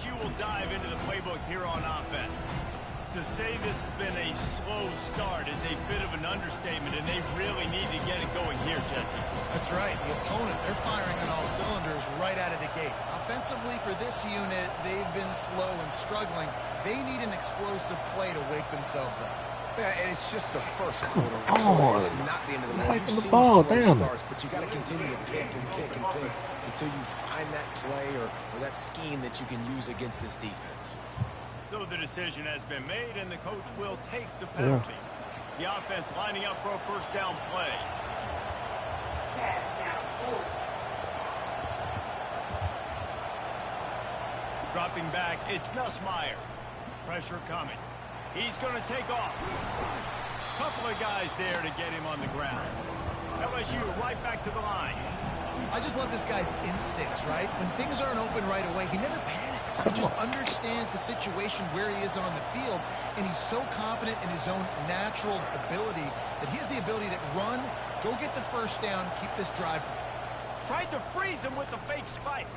LSU will dive into the playbook here on offense. To say this has been a slow start is a bit of an understatement, and they really need to get it going here, Jesse. That's right. The opponent, they're firing on all cylinders right out of the gate. Offensively, for this unit, they've been slow and struggling. They need an explosive play to wake themselves up. Yeah, and it's just the first quarter. So it's not the end of the world. You've seen ball, slow damn. starts, but you got to continue to pick and pick and pick until you find that play or that scheme that you can use against this defense. So the decision has been made, and the coach will take the penalty. The offense lining up for a first down play. Dropping back, it's Nussmeier. Pressure coming. He's going to take off. Couple of guys there to get him on the ground. LSU right back to the line. I just love this guy's instincts, right? When things aren't open right away, he never panics. He just understands the situation where he is on the field, and he's so confident in his own natural ability that he has the ability to run, go get the first down, keep this drive. Tried to freeze him with a fake spike.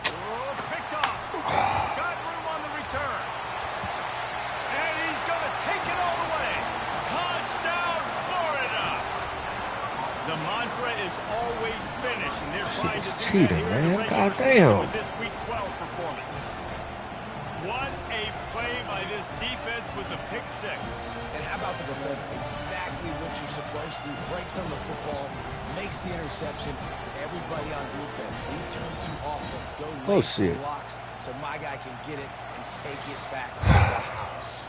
Oh, picked off. Got room on the return. And he's going to take it all the way. Touchdown, Florida. The mantra is always finish, and they're trying to do cheating, that here in the man. regular season Goddamn. with this Week 12 performance. What a play by this defense with the pick six. And how about the defender? Exactly what you're supposed to. Breaks on the football, makes the interception. Everybody on defense, we turn to offense. Go late blocks so my guy can get it and take it back to the house.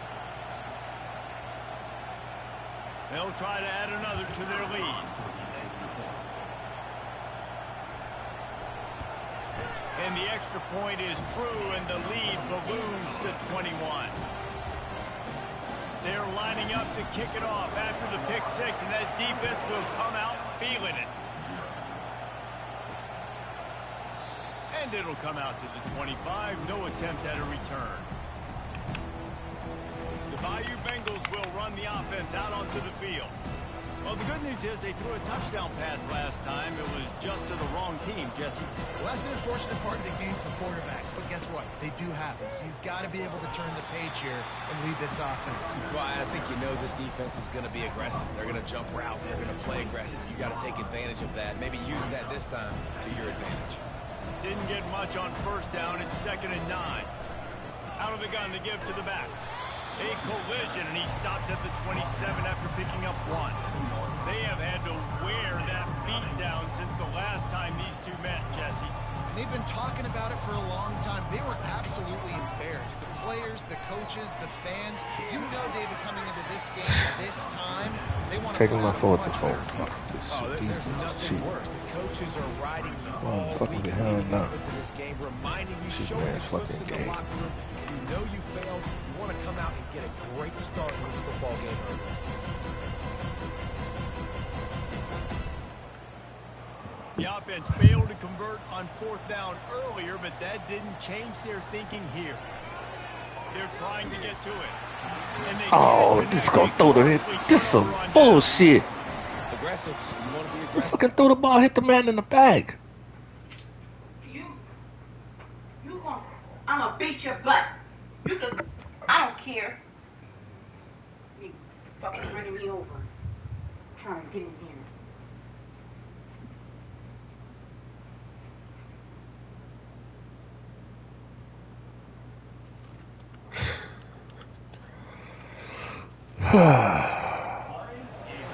They'll try to add another to their lead. And the extra point is true, and the lead balloons to 21. They're lining up to kick it off after the pick six, and that defense will come out feeling it. And it'll come out to the 25. No attempt at a return. The Bayou Bengals will run the offense out onto the field. Well, the good news is they threw a touchdown pass last time. It was just to the wrong team, Jesse. Well, that's an unfortunate part of the game for quarterbacks, but guess what? They do happen, so you've got to be able to turn the page here and lead this offense. Well, I think you know this defense is going to be aggressive. They're going to jump routes. They're going to play aggressive. You got to take advantage of that. Maybe use that this time to your advantage. Didn't get much on first down. It's 2nd and 9. Out of the gun to give to the back. A collision, and he stopped at the 27 after picking up 1. They have had to wear that beat down since the last time these two met, Jesse. They've been talking about it for a long time. They were absolutely embarrassed. The players, the coaches, the fans. You know, David, coming into this game this time, they want to taking my foot the phone. There's nothing worse. The coaches are riding you all fucking week behind now. into this game, reminding you, showing you clips in the locker room. You know you failed. You want to come out and get a great start in this football game early. The offense failed to convert on 4th down earlier, but that didn't change their thinking here. They're trying to get to it. And they this gonna throw the hit. This some bullshit. Aggressive. You want to be aggressive. Fucking throw the ball, hit the man in the back. You gonna, I'm gonna beat your butt. You could, I don't care. You fucking running me over. Trying to get in here.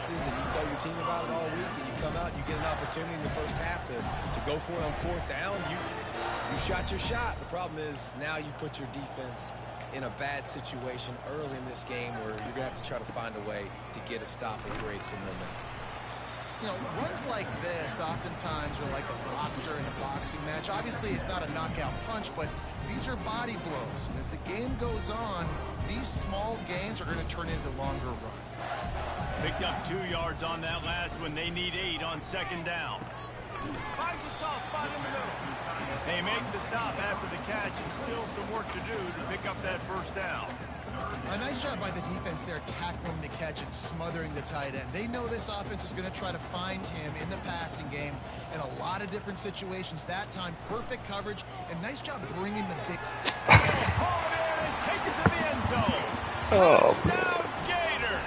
Season, you tell your team about it all week, and you come out, you get an opportunity in the first half to go for it on 4th down. You shot your shot. The problem is now you put your defense in a bad situation early in this game where you're going to have to try to find a way to get a stop and create some momentum. You know, runs like this oftentimes are like a boxer in a boxing match. Obviously, it's not a knockout punch, but these are body blows. And as the game goes on, these small gains are going to turn into longer runs. Picked up 2 yards on that last one. They need 8 on 2nd down. Finds a soft spot in the middle. They make the stop after the catch, and still some work to do to pick up that first down. A nice job by the defense there, tackling the catch and smothering the tight end. They know this offense is going to try to find him in the passing game in a lot of different situations. That time, perfect coverage, and nice job bringing the big... Take it to the end zone. Oh, Touchdown, Gator.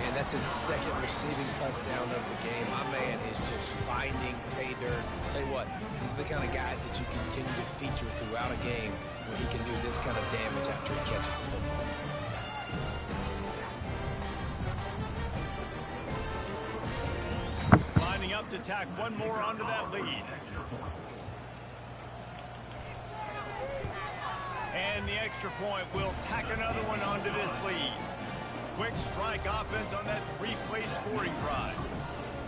And that's his second receiving touchdown of the game. My man is just finding pay dirt. Tell you what, these are the kind of guys that you continue to feature throughout a game when he can do this kind of damage after he catches the football. Lining up to tack one more onto that lead. And the extra point will tack another one onto this lead. Quick strike offense on that three-play scoring drive.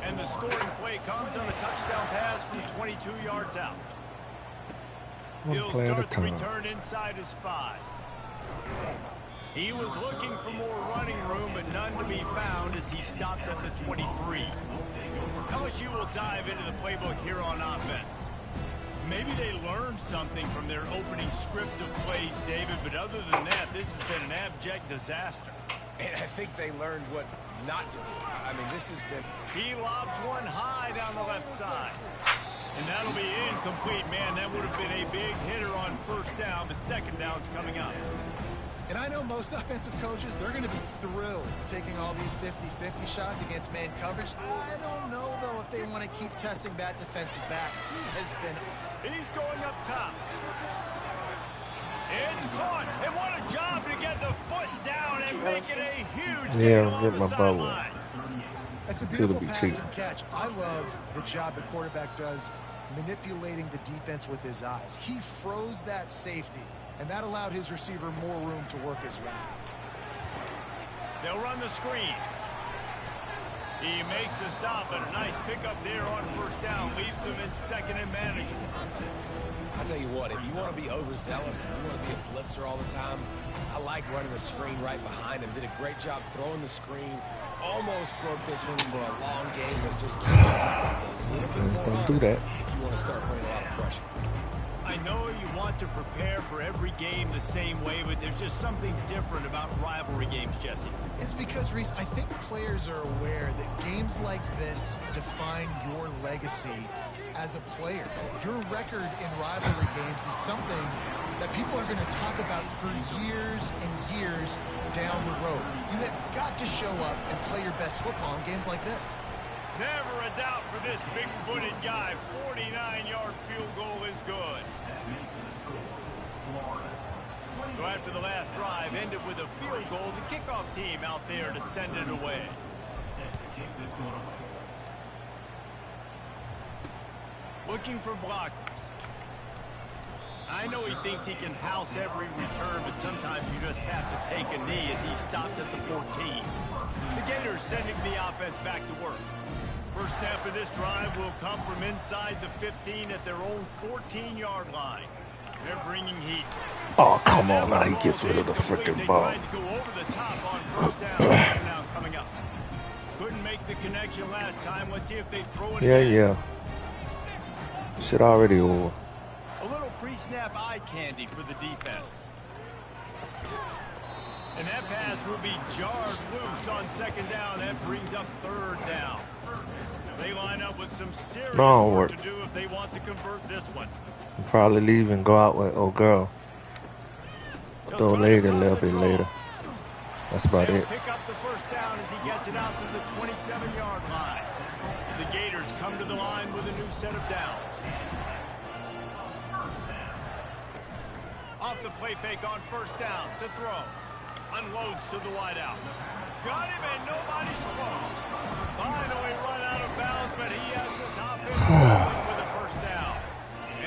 And the scoring play comes on a touchdown pass from 22 yards out. He'll start the return inside his 5. He was looking for more running room, but none to be found as he stopped at the 23. LSU will dive into the playbook here on offense. Maybe they learned something from their opening script of plays, David, but other than that, this has been an abject disaster. And I think they learned what not to do. I mean, this has been... He lobs one high down the left side. And that'll be incomplete, man. That would have been a big hitter on first down, but second down's coming up. And I know most offensive coaches, they're going to be thrilled taking all these 50-50 shots against man coverage. I don't know, though, if they want to keep testing that defensive back. He has been... He's going up top. It's caught. And what a job to get the foot down and make it a huge gain on the sideline. That's a beautiful pass and catch. I love the job the quarterback does manipulating the defense with his eyes. He froze that safety, and that allowed his receiver more room to work his route. They'll run the screen. He makes the stop, and a nice pickup there on first down. Leaves them in second and manageable. I tell you what, if you want to be overzealous, if you want to be a blitzer all the time, I like running the screen right behind him. Did a great job throwing the screen. Almost broke this one for a long game, but just keeps the defense a little bit more honest do that. if you want to start putting a lot of pressure. I know you want to prepare for every game the same way, but there's just something different about rivalry games, Jesse. It's because, Reese, I think players are aware that games like this define your legacy as a player. Your record in rivalry games is something that people are going to talk about for years and years down the road. You have got to show up and play your best football in games like this. Never a doubt for this big-footed guy. 49-yard field goal is good. So after the last drive ended with a field goal, the kickoff team out there to send it away. Looking for blockers. I know he thinks he can house every return, but sometimes you just have to take a knee as he stopped at the 14. The Gators sending the offense back to work. First snap of this drive will come from inside the 15 at their own 14-yard line. They're bringing heat. Oh, come on now. He gets rid of the freaking ball. They tried to go over the top on first down. Second down coming up. Couldn't make the connection last time. Let's see if they throw it again. Yeah. Shit already over. A little pre-snap eye candy for the defense. And that pass will be jarred loose on second down. That brings up third down. They line up with some serious work to do if they want to convert this one. I'll probably leave and go out with old girl. Throw later, a little bit later. That's about it. Pick up the first down as he gets it out to the 27-yard line. The Gators come to the line with a new set of downs. Off the play fake on first down to throw. Unloads to the wideout. Got him and nobody's close. Finally run out of bounds, but he has this offense rolling with a first down.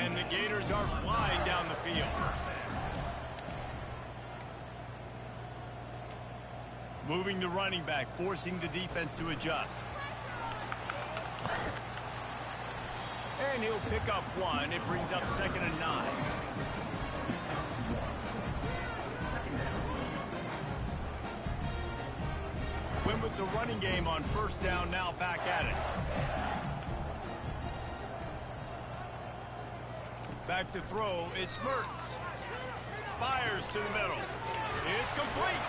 And the Gators are flying down the field. Moving the running back, forcing the defense to adjust. And he'll pick up one. It brings up second and 9. Win with the running game on first down, now back at it. Back to throw, it's Mertz. fires to the middle. It's complete.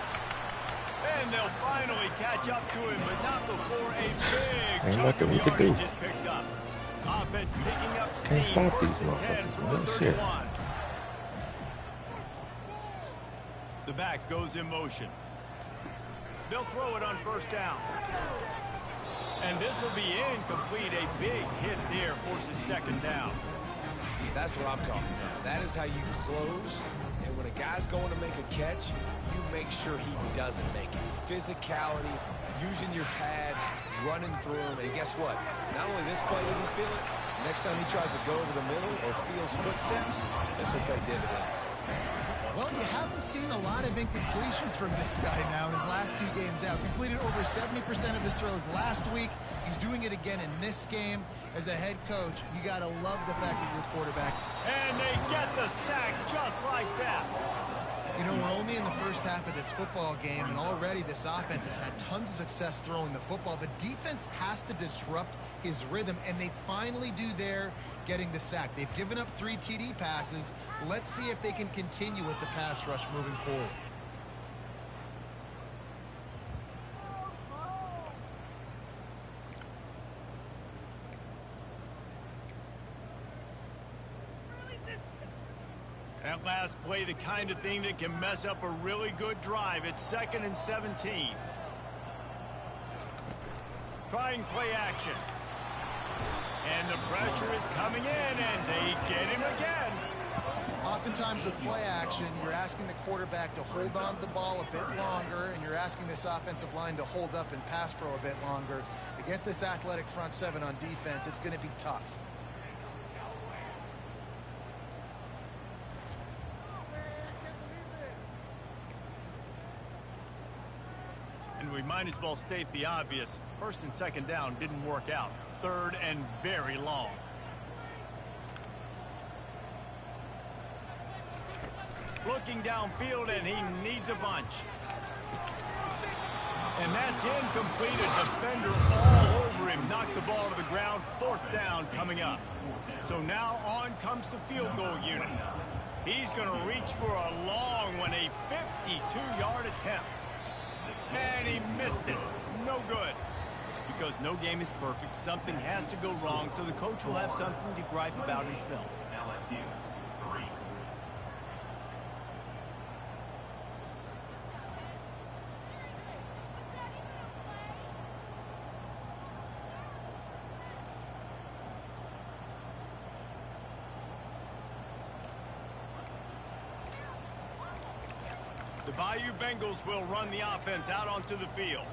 And they'll finally catch up to him, but not before a big chunk of yardage is picked up. Offense picking up steam. Can't stop these 1st and 10 motherfuckers. from No the shit. 31. The back goes in motion. They'll throw it on 1st down. And this will be incomplete. A big hit there forces 2nd down. That's what I'm talking about. That is how you close. And when a guy's going to make a catch, you make sure he doesn't make it. Physicality, using your pads, running through them. And guess what? Not only this play doesn't feel it, next time he tries to go over the middle or feels footsteps, this will pay dividends. Well, you haven't seen a lot of incompletions from this guy now in his last 2 games out. Completed over 70% of his throws last week. He's doing it again in this game. As a head coach, you got to love the fact that your quarterback. And they get the sack just like that. You know, we're only in the first half of this football game, and already this offense has had tons of success throwing the football. The defense has to disrupt his rhythm, and they finally do there, getting the sack. They've given up 3 TD passes. Let's see if they can continue with the pass rush moving forward. That last play, the kind of thing that can mess up a really good drive. It's 2nd and 17. Trying play action. And the pressure is coming in, and they get him again. Oftentimes with play action, you're asking the quarterback to hold on to the ball a bit longer, and you're asking this offensive line to hold up and pass pro a bit longer. Against this athletic front 7 on defense, it's going to be tough. And we might as well state the obvious. 1st and 2nd down didn't work out. 3rd and very long. Looking downfield, and he needs a bunch. And that's incomplete. A defender all over him. Knocked the ball to the ground. 4th down coming up. So now on comes the field goal unit. He's going to reach for a long one. A 52-yard attempt. And he missed it. No good. Because no game is perfect. Something has to go wrong, so the coach will have something to gripe about in film. LSU, 3. The Bayou Bengals will run the offense out onto the field.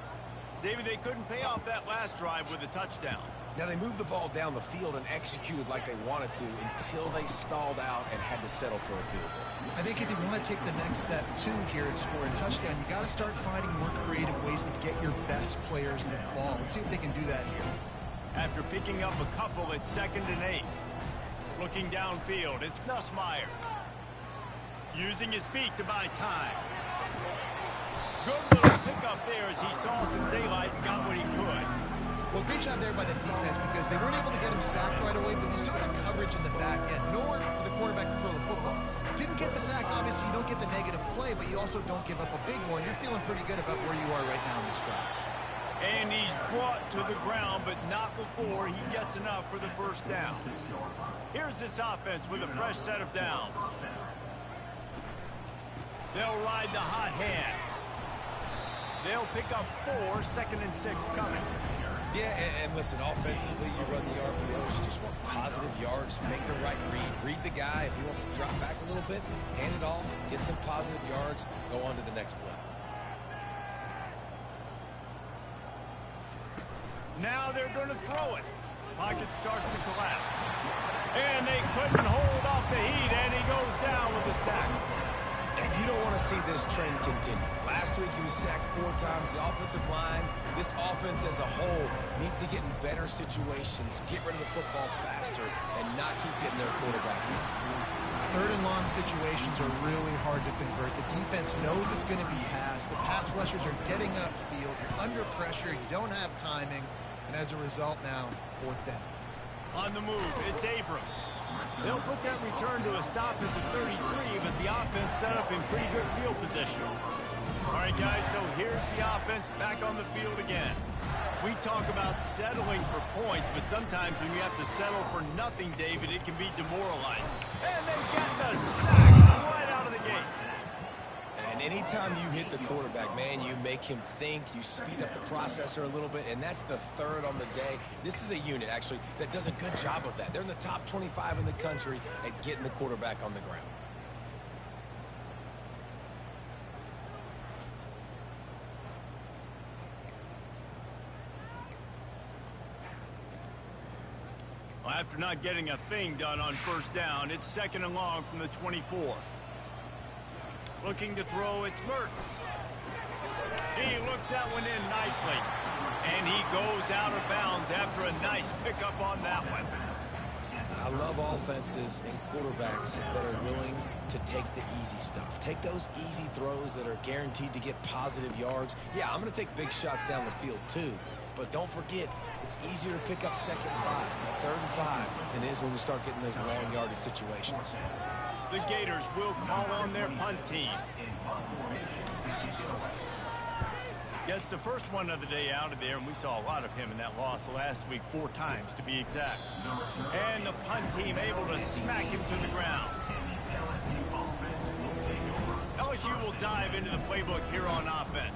David, they couldn't pay off that last drive with a touchdown. Now, they moved the ball down the field and executed like they wanted to until they stalled out and had to settle for a field goal. I think if you want to take the next step, too, here and score a touchdown, you got to start finding more creative ways to get your best players the ball. Let's see if they can do that here. After picking up a couple at 2nd and 8. Looking downfield, it's Nussmeier. Using his feet to buy time. Good little pickup there as he saw some daylight and got what he could. Well, great job there by the defense because they weren't able to get him sacked right away, but you saw the coverage in the back end. Nowhere for the quarterback to throw the football. Didn't get the sack. Obviously, you don't get the negative play, but you also don't give up a big one. You're feeling pretty good about where you are right now in this drive. And he's brought to the ground, but not before he gets enough for the 1st down. Here's this offense with a fresh set of downs. They'll ride the hot hand. They'll pick up 4, 2nd and 6 coming. Yeah, and listen, offensively, you run the RPOs. You just want positive yards, make the right read. Read the guy. If he wants to drop back a little bit, hand it off, get some positive yards, go on to the next play. Now they're going to throw it. Pocket starts to collapse. And they couldn't hold off the heat, and he goes down with a sack. And you don't want to see this trend continue. Last week he was sacked 4 times. The offensive line, this offense as a whole, needs to get in better situations, get rid of the football faster, and not keep getting their quarterback in. 3rd and long situations are really hard to convert. The defense knows it's going to be passed. The pass rushers are getting upfield. You're under pressure. You don't have timing. And as a result now, 4th down. On the move, it's Abrams. They'll put that return to a stop at the 33, but the offense set up in pretty good field position. All right, guys, so here's the offense back on the field again. We talk about settling for points, but sometimes when you have to settle for nothing, David, it can be demoralizing. And they get the sack right out of the gate. And anytime you hit the quarterback, man, you make him think, you speed up the processor a little bit, and that's the third on the day. This is a unit, actually, that does a good job of that. They're in the top 25 in the country at getting the quarterback on the ground. Well, after not getting a thing done on first down, it's 2nd and long from the 24. Looking to throw, it's Mertens. He looks that one in nicely. And he goes out of bounds after a nice pickup on that one. I love offenses and quarterbacks that are willing to take the easy stuff. Take those easy throws that are guaranteed to get positive yards. Yeah, I'm going to take big shots down the field too. But don't forget, it's easier to pick up 2nd and 5, 3rd and 5 than it is when we start getting those long yardage situations. The Gators will call on their punt team. Gets the first one of the day out of there, and we saw a lot of him in that loss last week, 4 times to be exact. And the punt team able to smack him to the ground. LSU will dive into the playbook here on offense.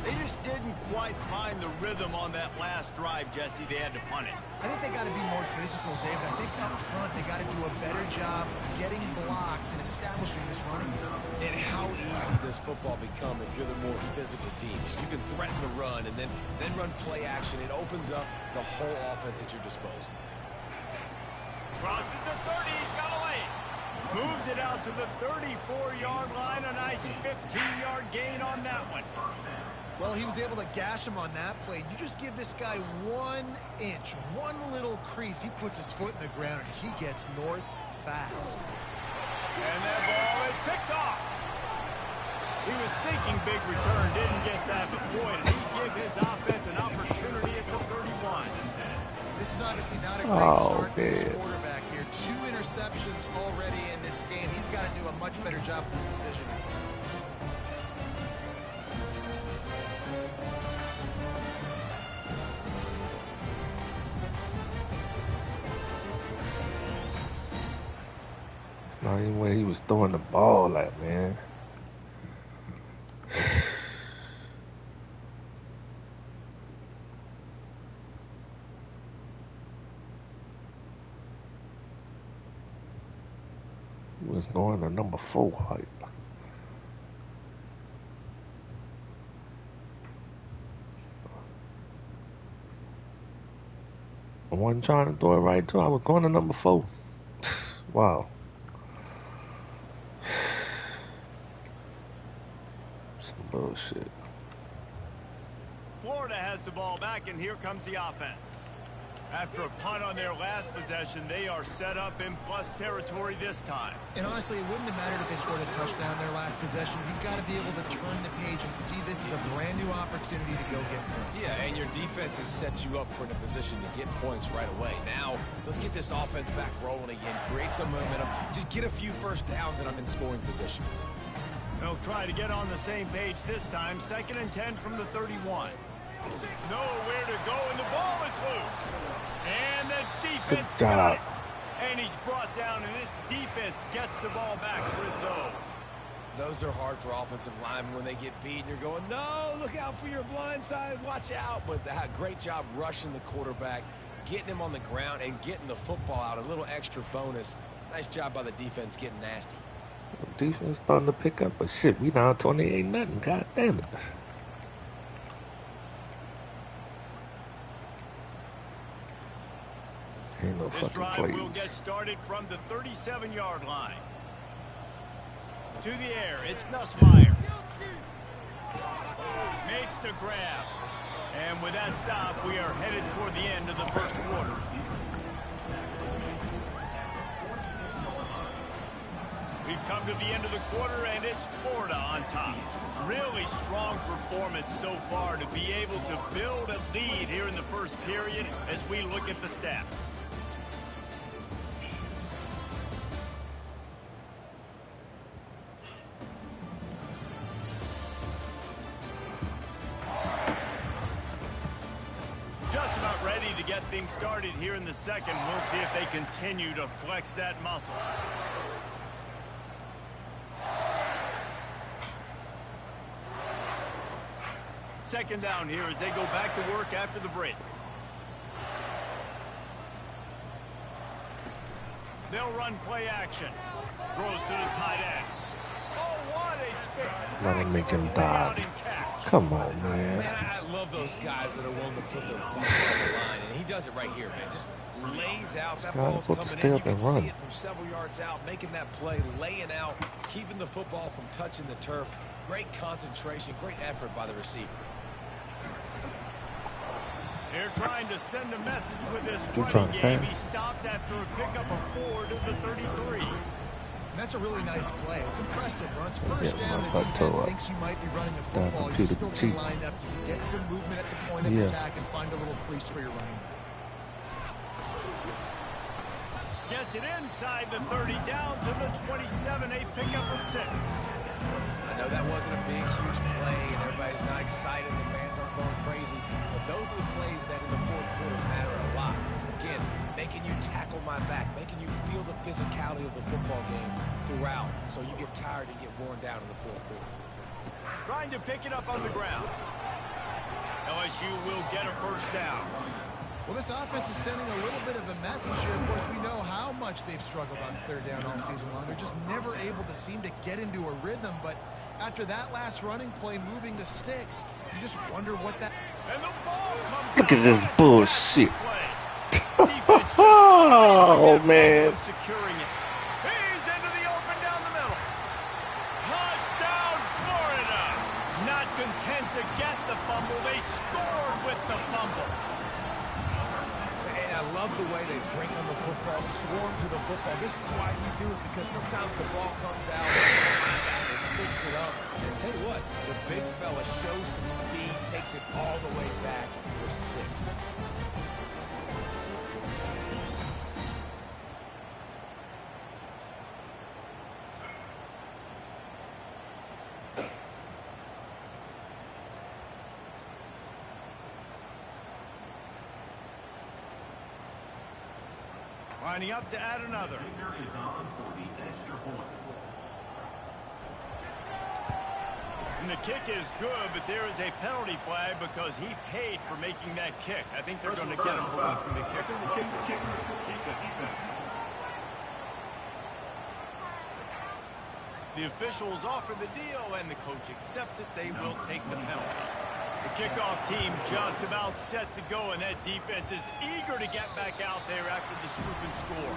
They just didn't quite find the rhythm on that last drive, Jesse. They had to punt it. I think they got to be more physical, David. I think up front they got to do a better job getting blocks and establishing this running game. And how easy does football become if you're the more physical team? If you can threaten the run and then run play action, it opens up the whole offense at your disposal. Crosses the 30, he's got a lane. Moves it out to the 34-yard line. A nice 15-yard gain on that one. Well, he was able to gash him on that play. You just give this guy 1 inch, one little crease. He puts his foot in the ground, and he gets north fast. And that ball is picked off. He was thinking big return, didn't get that, but boy, did he give his offense an opportunity at the 31. This is obviously not a great start for this quarterback here. 2 interceptions already in this game. He's got to do a much better job with this decision. Not even where he was throwing the ball at, man. He was going to number 4 height. I wasn't trying to throw it right to. I was going to number 4. Wow. Bullshit. Florida has the ball back, and here comes the offense. After a punt on their last possession, they are set up in plus territory this time. And honestly, it wouldn't have mattered if they scored a touchdown their last possession. You've got to be able to turn the page and see this as a brand new opportunity to go get points. Yeah, and your defense has set you up for a position to get points right away. Now, let's get this offense back rolling again, create some momentum, just get a few first downs, and I'm in scoring position. They'll try to get on the same page this time. 2nd and 10 from the 31. Nowhere to go, and the ball is loose. And the defense got it. And he's brought down, and this defense gets the ball back for its own. Those are hard for offensive linemen when they get beat, and you're going, no, look out for your blind side, watch out. But great job rushing the quarterback, getting him on the ground, and getting the football out. A little extra bonus. Nice job by the defense getting nasty. Defense starting to pick up, but shit, we down 28-0. God damn it. Ain't no this fucking drive plays. will get started from the 37-yard line. To the air, it's Nussmeier. Makes the grab. And with that stop, we are headed toward the end of the first quarter. We've come to the end of the quarter, and it's Florida on top. Really strong performance so far to be able to build a lead here in the first period as we look at the stats. get things started here in the second. We'll see if they continue to flex that muscle. Second down here as they go back to work after the break. They'll run play action. Throws to the tight end. Oh, what a spectacular Let him make him dive. Come on, man. Man, I love those guys that are willing to put their ball on the line, and he does it right here, man. Just lays out. That ball's coming in. You can see it from several yards out, making that play, laying out, keeping the football from touching the turf. Great concentration, great effort by the receiver. They're trying to send a message with this running game. He stopped after a pickup of 4 to the 33. That's a really nice play. It's impressive. Once first down, the defense thinks you might be running the football. You still can line up. You can get some movement at the point of attack and find a little crease for your running back. Gets it inside the 30, down to the 27, a pickup of 6. I know that wasn't a big, huge play, and everybody's not excited. The fans aren't going crazy. But those are the plays that in the fourth quarter matter a lot. Again, making you tackle my back, making you feel the physicality of the football game throughout, so you get tired and get worn down in the fourth quarter. Trying to pick it up on the ground. LSU will get a first down. Well, this offense is sending a little bit of a message here. Of course, we know how much they've struggled on third down all season long. They're just never able to seem to get into a rhythm. But after that last running play moving the sticks, you just wonder what that... And the ball comes Look at this bullshit. Oh, man. Securing it. He's into the open down the middle. Touchdown, Florida. Not content to get the fumble. They scored with the fumble. And I love the way they break on the football, swarm to the football. This is why you do it, because sometimes the ball comes out, linebacker picks it up. And tell you what, the big fella shows some speed, takes it all the way back for 6. Lining up to add another. And the kick is good, but there is a penalty flag because he paid for making that kick. I think they're going to get him for roughing the kick. The officials offer the deal, and the coach accepts it. They will take the penalty. The kickoff team just about set to go, and that defense is eager to get back out there after the scoop and score.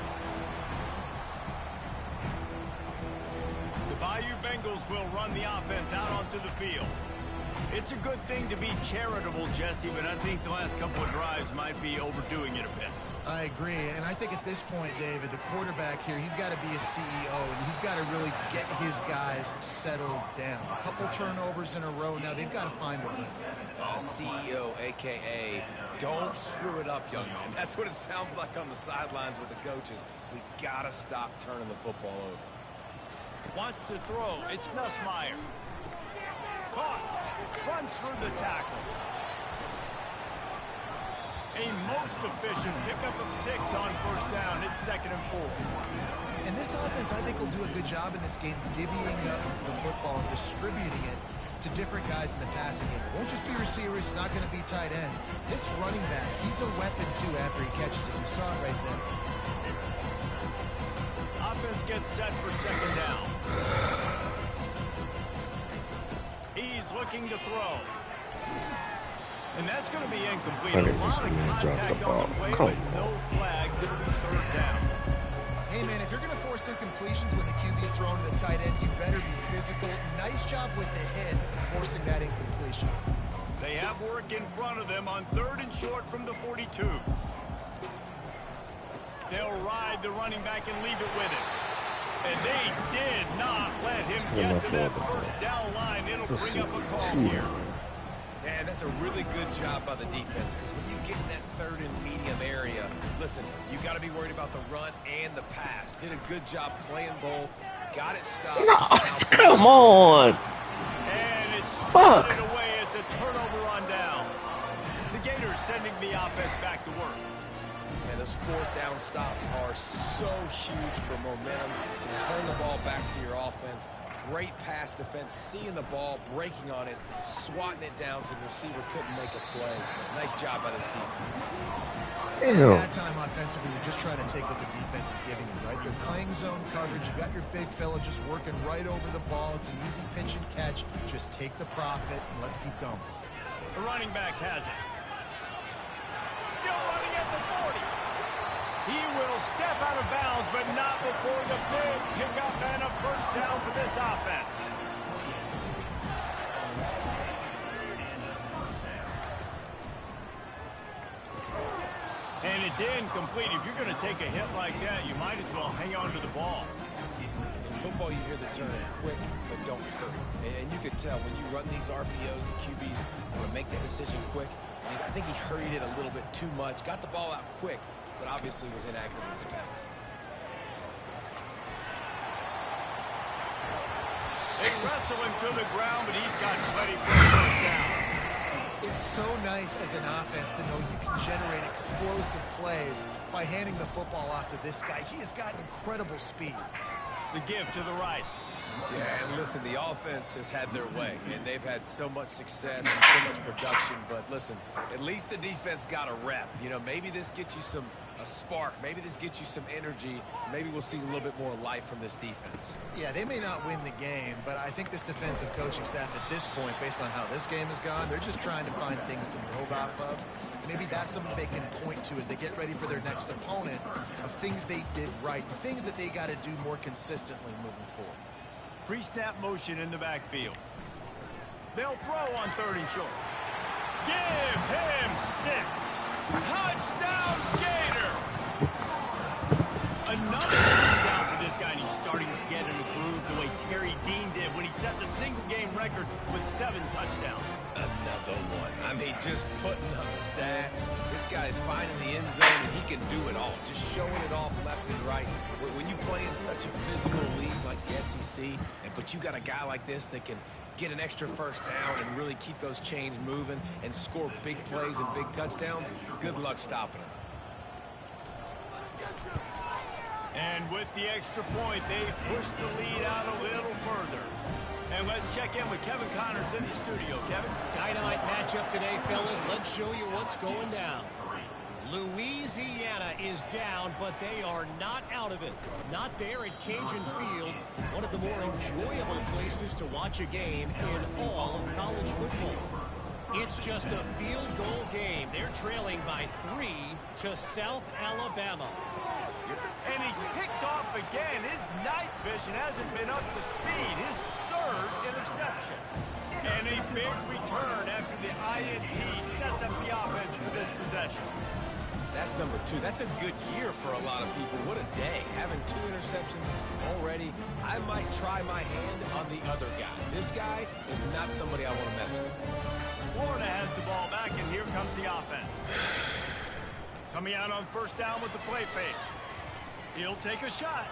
The Bayou Bengals will run the offense out onto the field. It's a good thing to be charitable, Jesse, but I think the last couple of drives might be overdoing it a bit. I agree, and I think at this point, David, the quarterback here, he's got to be a CEO, and he's got to really get his guys settled down. A couple turnovers in a row now. They've got to find a rhythm. CEO, a.k.a. don't screw it up, young man. That's what it sounds like on the sidelines with the coaches. We got to stop turning the football over. Wants to throw. It's Nussmeier. Caught. Runs through the tackle. A most efficient pickup of 6 on first down. It's 2nd and 4. And this offense, I think, will do a good job in this game divvying up the football and distributing it to different guys in the passing game. It won't just be receivers. It's not going to be tight ends. This running back, he's a weapon, too, after he catches it. You saw it right there. Offense gets set for 2nd down. He's looking to throw. And that's going to be incomplete. A lot of contact on the play, but no flags. It'll be 3rd down. Hey, man, if you're going to force incompletions when the QB's throwing to the tight end, you better be physical. Nice job with the hit, forcing that incompletion. They have work in front of them on 3rd and short from the 42. They'll ride the running back and leave it with him. And they did not let him get to that first down line. It'll bring up a call here. Man, that's a really good job by the defense, because when you get in that 3rd and medium area, listen, you got to be worried about the run and the pass. Did a good job playing both. Got it stopped. No, come on. And it's spotted away. It's a turnover on downs. The game leader sending the offense back to work. And those fourth down stops are so huge for momentum to turn the ball back to your offense. Great pass defense, seeing the ball, breaking on it, swatting it down so the receiver couldn't make a play. Nice job by this defense. At that time offensively, you're just trying to take what the defense is giving you, right? They're playing zone coverage. You got your big fella just working right over the ball. It's an easy pitch and catch. Just take the profit and let's keep going. The running back has it. Still running at the 40. He will step out of bounds, but not before the big pickup and a first down for this offense. And it's incomplete. If you're going to take a hit like that, you might as well hang on to the ball. In football, you hear the term quick, but don't hurry. And you can tell when you run these RPOs, the QBs want to make that decision quick. I think he hurried it a little bit too much, got the ball out quick, but obviously was inaccurate in his pass. They wrestle him to the ground, but he's got plenty for a first down. It's so nice as an offense to know you can generate explosive plays by handing the football off to this guy. He has got incredible speed. The give to the right. Yeah, and listen, the offense has had their way, and they've had so much success and so much production. But listen, at least the defense got a rep. You know, maybe this gets you a spark. Maybe this gets you some energy. Maybe we'll see a little bit more life from this defense. Yeah, they may not win the game, but I think this defensive coaching staff at this point, based on how this game has gone, they're just trying to find things to build off of. Maybe that's something they can point to as they get ready for their next opponent of things they did right, things that they got to do more consistently moving forward. Pre-snap motion in the backfield. They'll throw on 3rd and short. Give him 6. Touchdown, Gator! Another touchdown for this guy, and he's starting to get in a groove the way Terry Dean did when he set the single-game record with 7 touchdowns. Another one. I mean, just putting up stats. This guy's finding the end zone, and he can do it all. Just showing it off left and right. When you play in such a physical league like the SEC, but you got a guy like this that can get an extra first down and really keep those chains moving and score big plays and big touchdowns, good luck stopping him. And with the extra point, they push the lead out a little further. And let's check in with Kevin Connors in the studio. Kevin? Dynamite matchup today, fellas. Let's show you what's going down. Louisiana is down, but they are not out of it. Not there at Cajun Field, one of the more enjoyable places to watch a game in all of college football. It's just a field goal game. They're trailing by 3 to South Alabama. And he's picked off again. His night vision hasn't been up to speed. His 3rd interception. And a big return after the INT sets up the offense for this possession. That's number 2. That's a good year for a lot of people. What a day. Having 2 interceptions already. I might try my hand on the other guy. This guy is not somebody I want to mess with. Florida has the ball back, and here comes the offense. Coming out on 1st down with the play fake. He'll take a shot.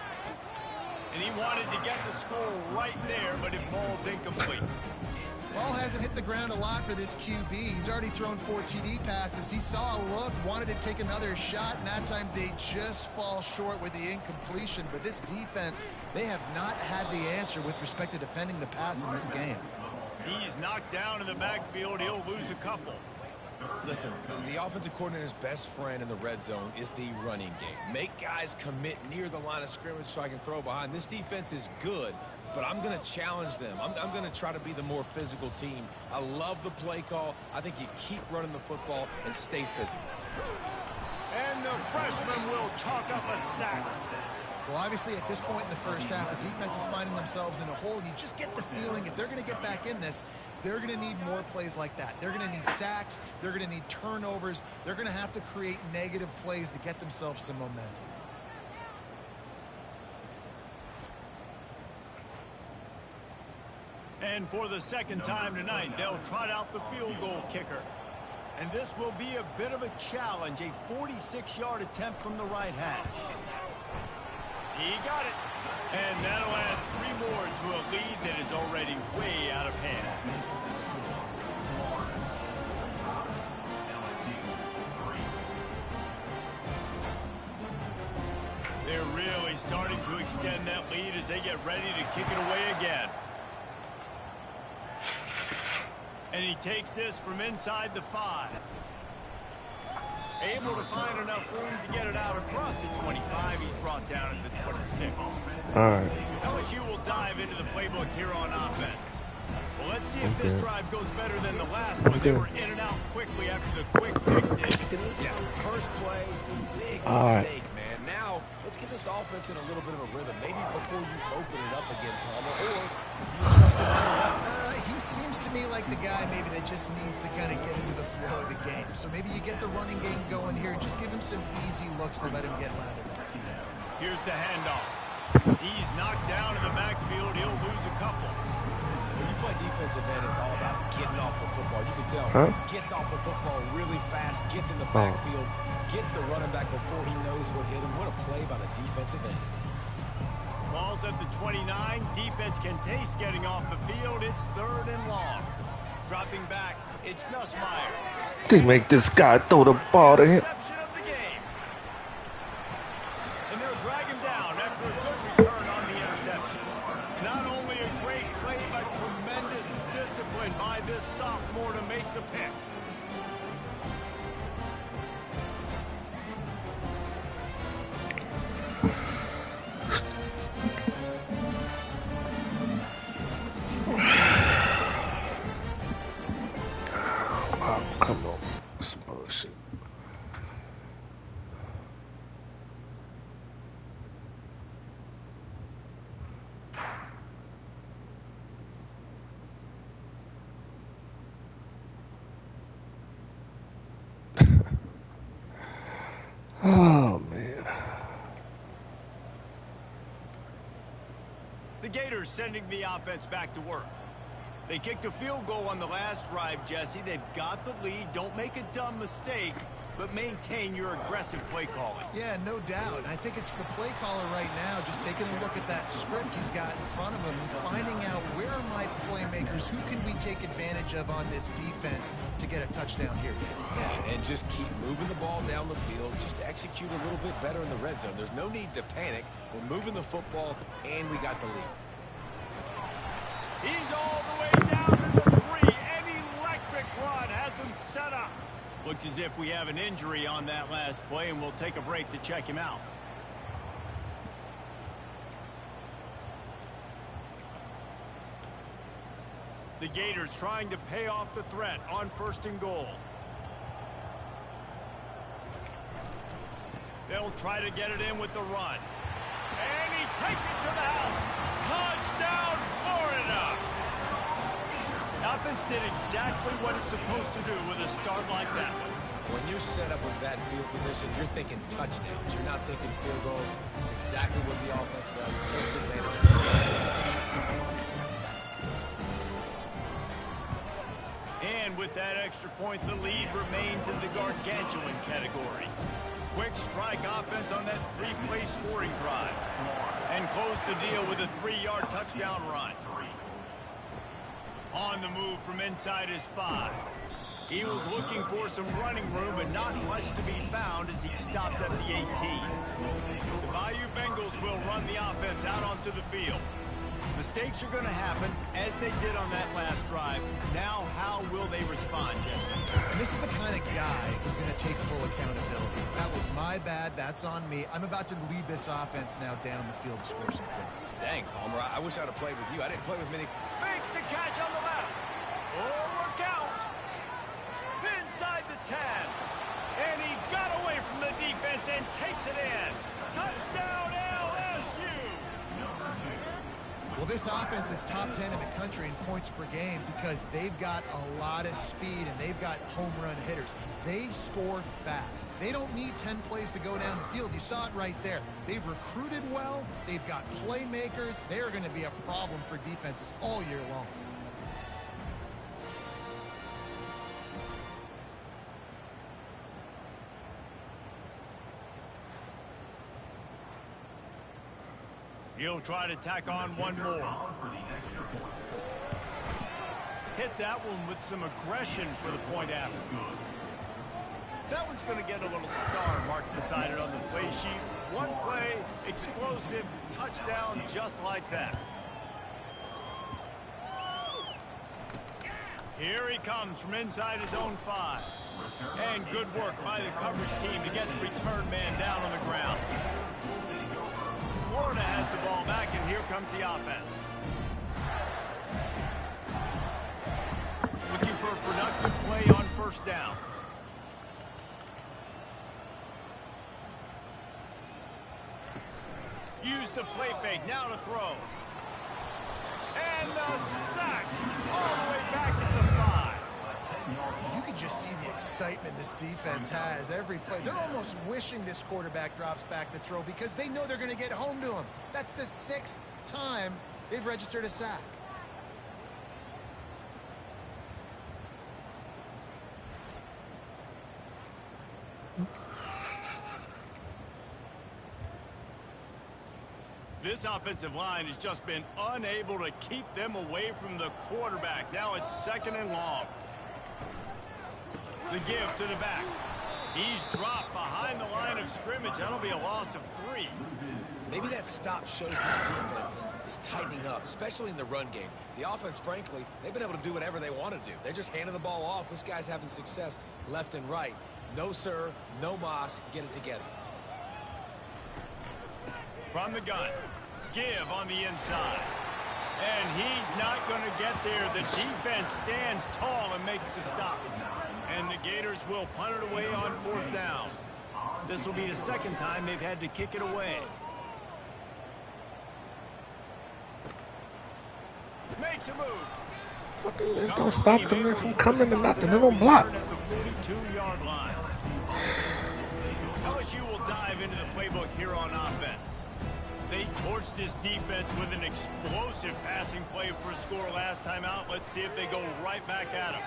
And he wanted to get the score right there, but it falls incomplete. Ball hasn't hit the ground a lot for this QB. He's already thrown 4 TD passes. He saw a look, wanted to take another shot, and that time they just fall short with the incompletion. But this defense, they have not had the answer with respect to defending the pass in this game. He's knocked down in the backfield. He'll lose a couple. Listen, the offensive coordinator's best friend in the red zone is the running game. Make guys commit near the line of scrimmage so I can throw behind. This defense is good, but I'm going to challenge them. I'm going to try to be the more physical team. I love the play call. I think you keep running the football and stay physical. And the freshman will chalk up a sack. Well, obviously, at this point in the first half, the defense is finding themselves in a hole. You just get the feeling if they're going to get back in this, they're going to need more plays like that. They're going to need sacks. They're going to need turnovers. They're going to have to create negative plays to get themselves some momentum. And for the 2nd time tonight, they'll trot out the field goal kicker. And this will be a bit of a challenge, a 46-yard attempt from the right hash. He got it. And that'll add 3 more to a lead that is already way out of hand. extend that lead as they get ready to kick it away again. And he takes this from inside the 5. Able to find enough room to get it out across the 25. He's brought down at the 26. All right. LSU will dive into the playbook here on offense. Well, let's see if this drive goes better than the last one. They were in and out quickly after the quick pick. Yeah, first play, big All mistake, man. Now, let's get this offense in a little bit of a rhythm. Maybe before you open it up again, Palmer, or do you trust him right away? He seems to me like the guy maybe that just needs to kind of get into the flow of the game. So maybe you get the running game going here. Just give him some easy looks to let him get lathered up. Here's the handoff. He's knocked down in the backfield. He'll lose a couple. When you play defensive end, it's all about getting off the football. You can tell, gets off the football really fast, gets in the backfield, gets the running back before he knows what hit him. What a play by the defensive end. Ball's at the 29. Defense can taste getting off the field. It's 3rd and long. Dropping back, it's Nussmeier. They make this guy throw the ball to him. Interception of the game. And they'll drag him down after a good return on the interception. Not only a great play, but tremendous discipline by this sophomore to make the pick. Oh, come on. That's bullshit. Oh, man. The Gators sending the offense back to work. They kicked a field goal on the last drive, Jesse. They've got the lead. Don't make a dumb mistake, but maintain your aggressive play calling. Yeah, no doubt. I think it's the play caller right now just taking a look at that script he's got in front of him and finding out where are my playmakers, who can we take advantage of on this defense to get a touchdown here. Yeah, and just keep moving the ball down the field. Just execute a little bit better in the red zone. There's no need to panic. We're moving the football, and we got the lead. He's all the way down to the 3. An electric run has him set up. Looks as if we have an injury on that last play, and we'll take a break to check him out. The Gators trying to pay off the threat on 1st and goal. They'll try to get it in with the run. And he takes it to the house. Touchdown, Florida! The offense did exactly what it's supposed to do with a start like that one. When you're set up with that field position, you're thinking touchdowns. You're not thinking field goals. It's exactly what the offense does. It takes advantage of the field position. And with that extra point, the lead remains in the gargantuan category. Quick strike offense on that 3-play scoring drive. And close the deal with a 3-yard touchdown run. On the move from inside his 5. He was looking for some running room, but not much to be found as he stopped at the 18. The Bayou Bengals will run the offense out onto the field. Mistakes are going to happen, as they did on that last drive. Now, how will they respond, Jesse? And this is the kind of guy who's going to take full accountability. That was my bad. That's on me. I'm about to lead this offense now down the field to score some points. Dang, Palmer, I wish I'd have played with you. I didn't play with many. Makes the catch on the left. Oh, look out. Inside the 10. And he got away from the defense and takes it in. Touchdown, LSU. Well, this offense is top 10 in the country in points per game because they've got a lot of speed and they've got home run hitters. They score fast. They don't need 10 plays to go down the field. You saw it right there. They've recruited well. They've got playmakers. They are going to be a problem for defenses all year long. He'll try to tack on one more. Hit that one with some aggression for the point after. That one's going to get a little star marked beside it on the play sheet. One play, explosive, touchdown just like that. Here he comes from inside his own 5. And good work by the coverage team to get the return man down on the ground. Florida has the ball back, and here comes the offense. Looking for a productive play on first down. Use the play fake, now to throw. And the sack all the way back at the 5. You can just see the excitement this defense has every play. They're almost wishing this quarterback drops back to throw because they know they're going to get home to him. That's the 6th time they've registered a sack. This offensive line has just been unable to keep them away from the quarterback. Now it's 2nd and long. The give to the back. He's dropped behind the line of scrimmage. That'll be a loss of 3. Maybe that stop shows this defense is tightening up, especially in the run game. The offense, frankly, they've been able to do whatever they want to do. They're just handing the ball off. This guy's having success left and right. No, sir. No, Moss. Get it together. From the gun. Give on the inside. And he's not going to get there. The defense stands tall and makes the stop. And the Gators will punt it away on 4th down. This will be the 2nd time they've had to kick it away. Makes a move. Don't stop them from coming to nothing. They don't block. At the 42-yard line. LSU will dive into the playbook here on offense. They torched this defense with an explosive passing play for a score last time out. Let's see if they go right back at him.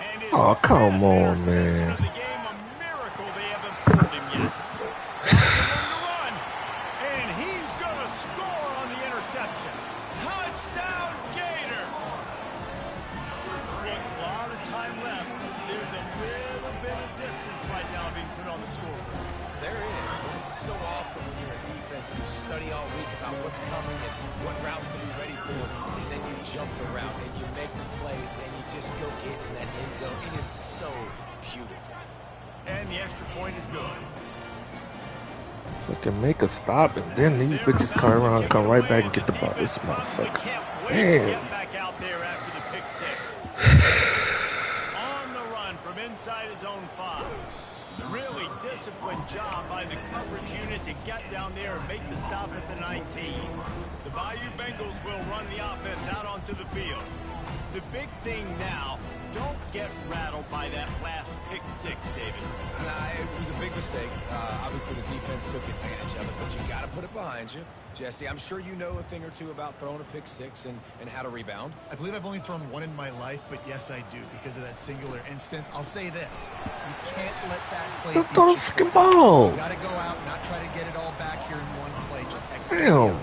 And oh, come on, man. Of the game, a miracle they haven't pulled him yet. Run, and he's going to score on the interception. Touchdown, Gator! With a lot of time left, there's a little bit of distance right now being put on the scoreboard. There is. It's so awesome when you're a defense and you study all week about what's coming and what routes to be ready for, and then you jump the route and you make the plays and you just go get in that end zone. It is so beautiful. And the extra point is good. They can make a stop and then these bitches come around and come right back and get the ball. This motherfucker. Man. Get back out there after the pick 6. On the run from inside his own 5. Really disciplined job by the coverage unit to get down there and make the stop at the 19. The Bayou Bengals will run the offense out onto the field. The big thing now, don't get rattled by that last pick 6, David. Nah, it was a big mistake. Obviously, the defense took advantage of it, but you got to put it behind you. Jesse, I'm sure you know a thing or two about throwing a pick 6 and how to rebound. I believe I've only thrown one in my life, but yes, I do because of that singular instance. I'll say this. You can't let that play beat throw you the fucking twice. ball. You got to go out and not try to get it all back here in one play. Just execute. Damn.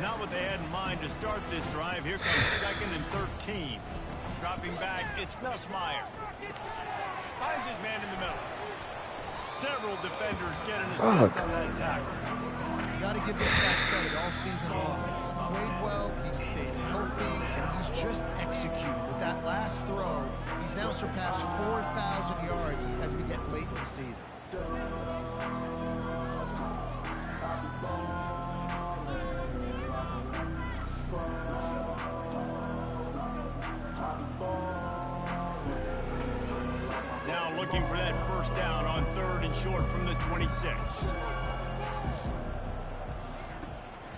Not what they had in mind to start this drive. Here comes 2nd and 13. Dropping back, it's Nussmeier. Finds his man in the middle. Several defenders get an assist on that tackle. You got to give this guy credit all season long. He's played well, he's stayed healthy, and he's just executed. With that last throw, he's now surpassed 4,000 yards as we get late in the season. Now looking for that first down on 3rd and short from the 26.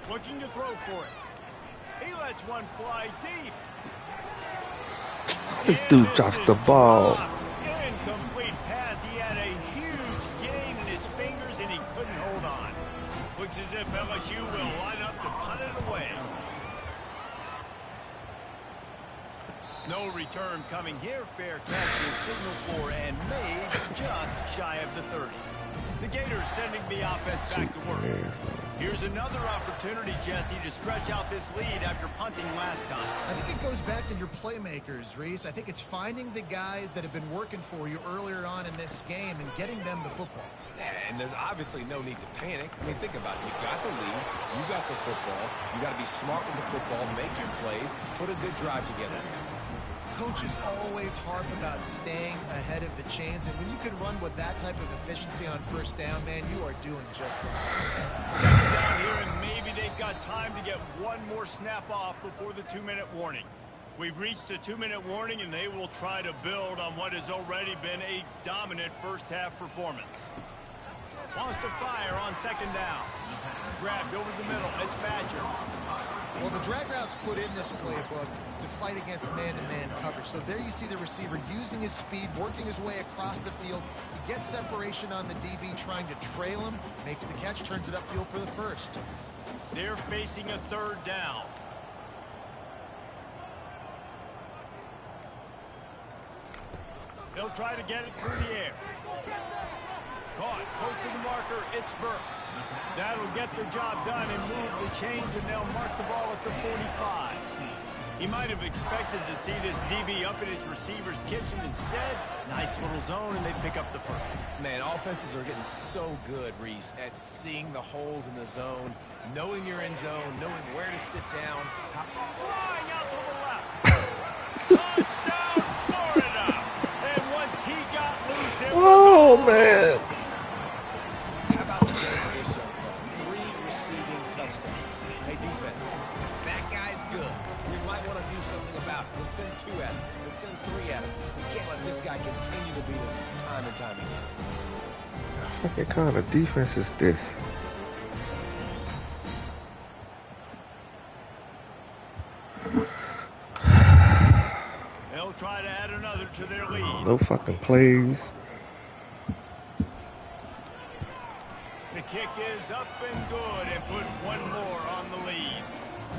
Looking to throw for it. He lets one fly deep. This dude drops the ball. Incomplete pass. He had a huge gain in his fingers and he couldn't hold on. Looks as if LSU will line up to punt it away. No return coming here. Fair catch is signal for and made just shy of the 30. The Gators sending the offense back to work. Here's another opportunity, Jesse, to stretch out this lead after punting last time. I think it goes back to your playmakers, Reese. I think it's finding the guys that have been working for you earlier on in this game and getting them the football. And there's obviously no need to panic. I mean, think about it. You got the lead. You got the football. You got to be smart with the football, make your plays, put a good drive together. Coaches always harp about staying ahead of the chains, and when you can run with that type of efficiency on first down, man, you are doing just that. Second down here, and maybe they've got time to get one more snap off before the 2-minute warning. We've reached the 2-minute warning, and they will try to build on what has already been a dominant first-half performance. Wants to fire on second down. Grabbed over the middle. It's Badger. Well, the drag routes put in this playbook to fight against man-to-man coverage. So there you see the receiver using his speed, working his way across the field. He gets separation on the DB, trying to trail him, makes the catch, turns it upfield for the first. They're facing a third down. They'll try to get it through the air. Caught, close to the marker, it's Burke. That'll get the job done and move the chains, and they'll mark the ball at the 45. He might have expected to see this DB up in his receiver's kitchen. Instead, nice little zone, and they pick up the first. Man, offenses are getting so good, Reese, at seeing the holes in the zone, knowing you're in zone, knowing where to sit down. Flying out to the left. Touchdown, Florida! And once he got loose, it was Oh, man. How about the day for this young fella? 3 receiving touchdowns. Hey, defense, that guy's good. We might want to do something about it. Let's send 2 at him. Let's send 3 at him. We can't let this guy continue to beat us time and time again. What kind of defense is this? They'll try to add another to their lead. No fucking plays. The kick is up and good and put one more on the lead.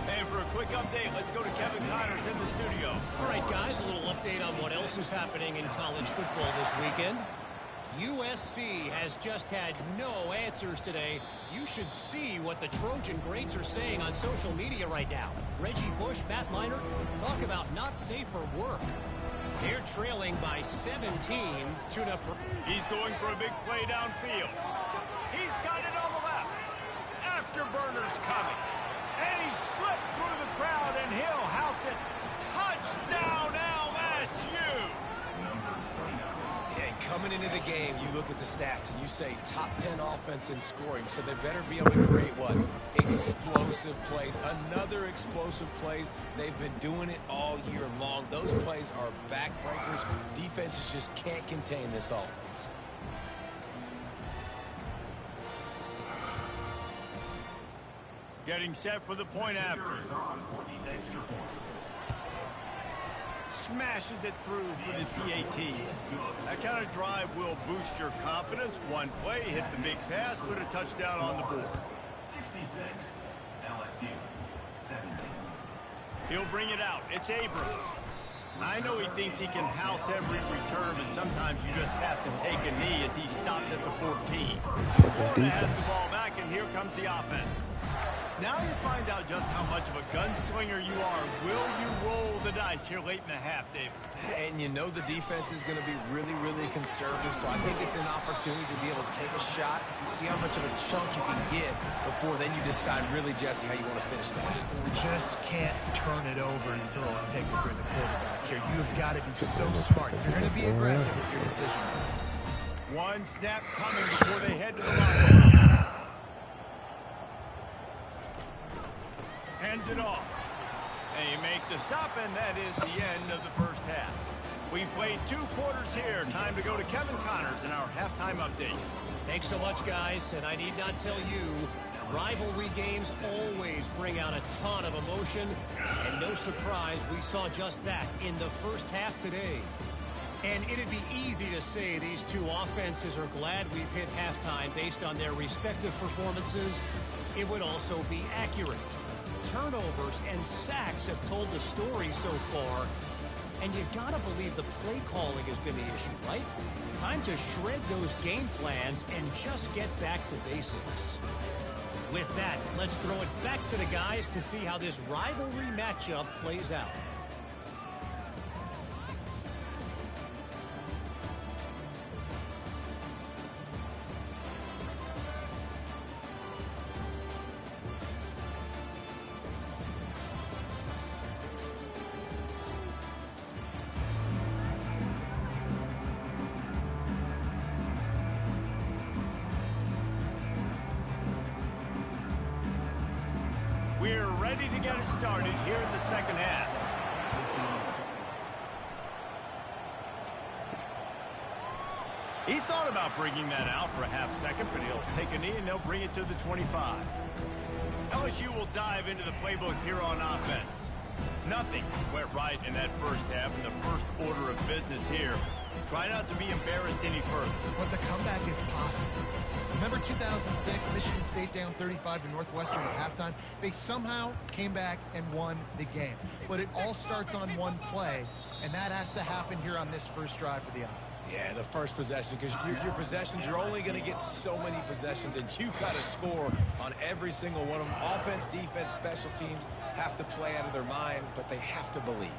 And for a quick update, let's go to Kevin Connors in the studio. All right, guys, a little update on what else is happening in college football this weekend. USC has just had no answers today. You should see what the Trojan greats are saying on social media right now. Reggie Bush, Matt Leinart, talk about not safe for work. They're trailing by 17. Tune-up. He's going for a big play downfield. He's got it on the left. Afterburner's coming. And he slipped through the crowd, and he'll house it. Touchdown, LSU! Hey, coming into the game, you look at the stats and you say top 10 offense in scoring, so they better be able to create what? Explosive plays. Another explosive plays. They've been doing it all year long. Those plays are backbreakers. Defenses just can't contain this offense. Getting set for the point after. Smashes it through for the PAT. That kind of drive will boost your confidence. One play, hit the big pass, put a touchdown on the board. 66, LSU, 17. He'll bring it out. It's Abrams. I know he thinks he can house every return, but sometimes you just have to take a knee as he stopped at the 14. Florida has the ball back, and here comes the offense. Now you find out just how much of a gunslinger you are. Will you roll the dice here late in the half, David? And you know the defense is going to be really, really conservative, so I think it's an opportunity to be able to take a shot, see how much of a chunk you can get before then you decide really, Jesse, how you want to finish that. You just can't turn it over and throw a pick if you're the quarterback here. You've got to be so smart. You're going to be aggressive with your decision. One snap coming before they head to the locker room. Hands it off. They make the stop, and that is the end of the first half. We played 2 quarters here. Time to go to Kevin Connors in our halftime update. Thanks so much, guys. And I need not tell you, rivalry games always bring out a ton of emotion. And no surprise, we saw just that in the first half today. And it'd be easy to say these 2 offenses are glad we've hit halftime based on their respective performances. It would also be accurate. Turnovers and sacks have told the story so far. And you gotta believe the play calling has been the issue, right? Time to shred those game plans and just get back to basics. With that, let's throw it back to the guys to see how this rivalry matchup plays out. We're ready to get it started here in the second half. He thought about bringing that out for a half second, but he'll take a knee and they'll bring it to the 25. LSU will dive into the playbook here on offense. Nothing went right in that first half, and the first order of business here. Try not to be embarrassed any further. But the comeback is possible. Remember 2006, Michigan State down 35 to Northwestern at halftime? They somehow came back and won the game. But it all starts on one play, and that has to happen here on this first drive for the offense. Yeah, the first possession, because your possessions, you're only going to get so many possessions, and you got to score on every single one of them. Offense, defense, special teams have to play out of their mind, but they have to believe.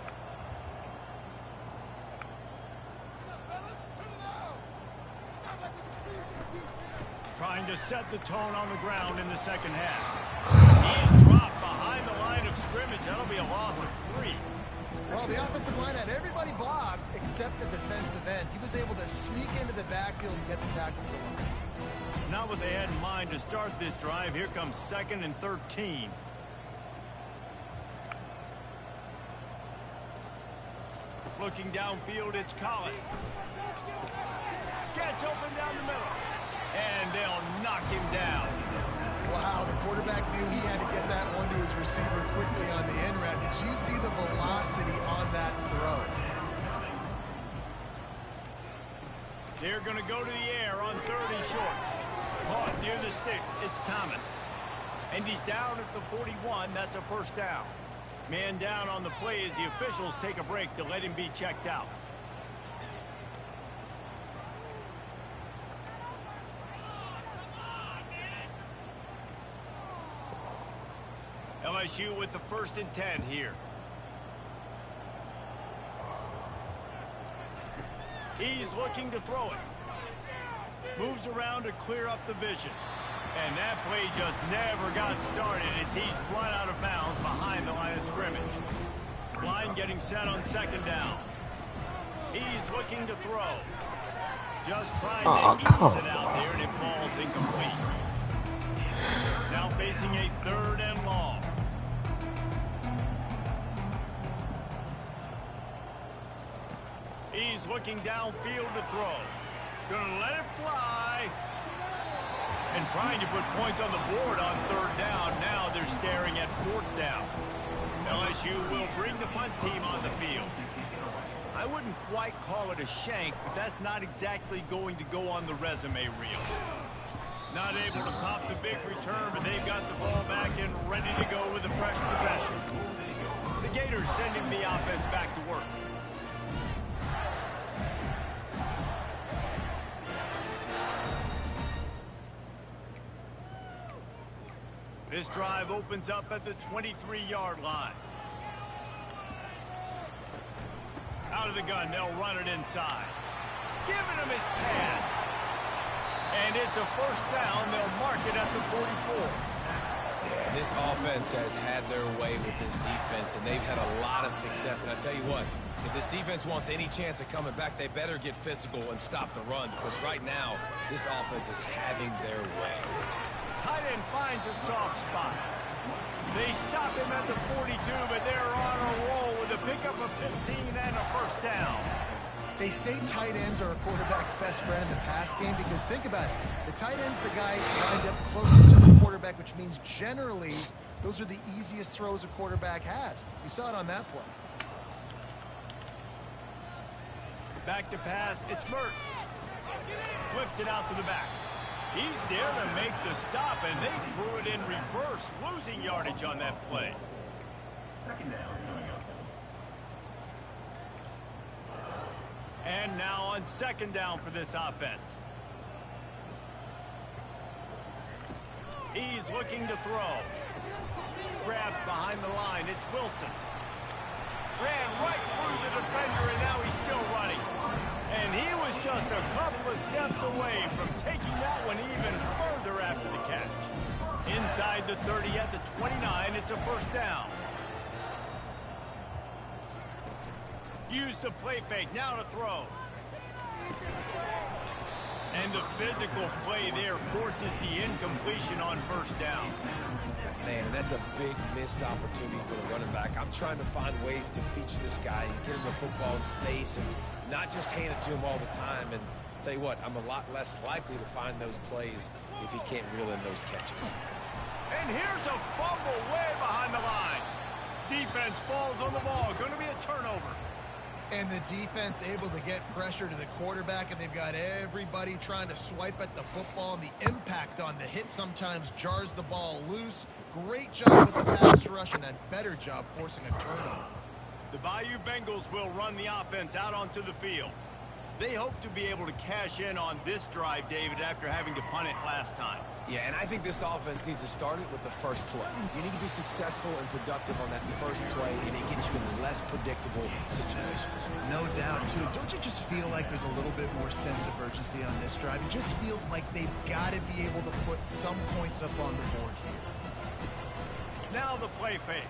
Trying to set the tone on the ground in the second half. He's dropped behind the line of scrimmage. That'll be a loss of 3. Well, the offensive line had everybody blocked except the defensive end. He was able to sneak into the backfield and get the tackle for loss. Not what they had in mind to start this drive. Here comes 2nd and 13. Looking downfield, it's Collins. Gets open down the middle. And they'll knock him down. Wow, the quarterback knew he had to get that one to his receiver quickly on the end route. Did you see the velocity on that throw? They're going to go to the air on 3rd and short. Caught near the 6. It's Thomas. And he's down at the 41. That's a first down. Man down on the play as the officials take a break to let him be checked out. LSU with the 1st and 10 here. He's looking to throw it. Moves around to clear up the vision. And that play just never got started as he's run out of bounds behind the line of scrimmage. Line getting set on 2nd down. He's looking to throw. Just trying to ease it out there, and it falls incomplete. Now facing a 3rd and long. He's looking downfield to throw. Gonna let it fly. And trying to put points on the board on 3rd down. Now they're staring at 4th down. LSU will bring the punt team on the field. I wouldn't quite call it a shank, but that's not exactly going to go on the resume reel. Not able to pop the big return, but they've got the ball back and ready to go with a fresh possession. The Gators sending the offense back to work. This drive opens up at the 23-yard line. Out of the gun, they'll run it inside. Giving him his pads. And it's a first down. They'll mark it at the 44. Yeah, this offense has had their way with this defense, and they've had a lot of success. And I tell you what, if this defense wants any chance of coming back, they better get physical and stop the run, because right now, this offense is having their way. Tight end finds a soft spot. They stop him at the 42, but they're on a roll with a pickup of 15 and a first down. They say tight ends are a quarterback's best friend in the pass game because think about it. The tight end's the guy lined up closest to the quarterback, which means generally those are the easiest throws a quarterback has. You saw it on that play. Back to pass, it's Mertz. Flips it out to the back. He's there to make the stop, and they threw it in reverse, losing yardage on that play. 2nd down coming up. And now on second down for this offense. He's looking to throw. Grabbed behind the line. It's Wilson. Ran right through the defender, and now he's still running. And he was just a couple of steps away from taking that one even further after the catch. Inside the 30 at the 29, it's a first down. Use the play fake, now to throw. And the physical play there forces the incompletion on first down. Man, and that's a big missed opportunity for the running back. I'm trying to find ways to feature this guy and get him the football in space and not just hand it to him all the time. And tell you what, I'm a lot less likely to find those plays if he can't reel in those catches. And here's a fumble way behind the line. Defense falls on the ball. Going to be a turnover. And the defense able to get pressure to the quarterback, and they've got everybody trying to swipe at the football, and the impact on the hit sometimes jars the ball loose. Great job with the pass rush, and a better job forcing a turnover. The Bayou Bengals will run the offense out onto the field. They hope to be able to cash in on this drive, David, after having to punt it last time. Yeah, and I think this offense needs to start it with the first play. You need to be successful and productive on that first play, and it gets you in less predictable situations. No doubt, too. Don't you just feel like there's a little bit more sense of urgency on this drive? It just feels like they've got to be able to put some points up on the board here. Now the play fake.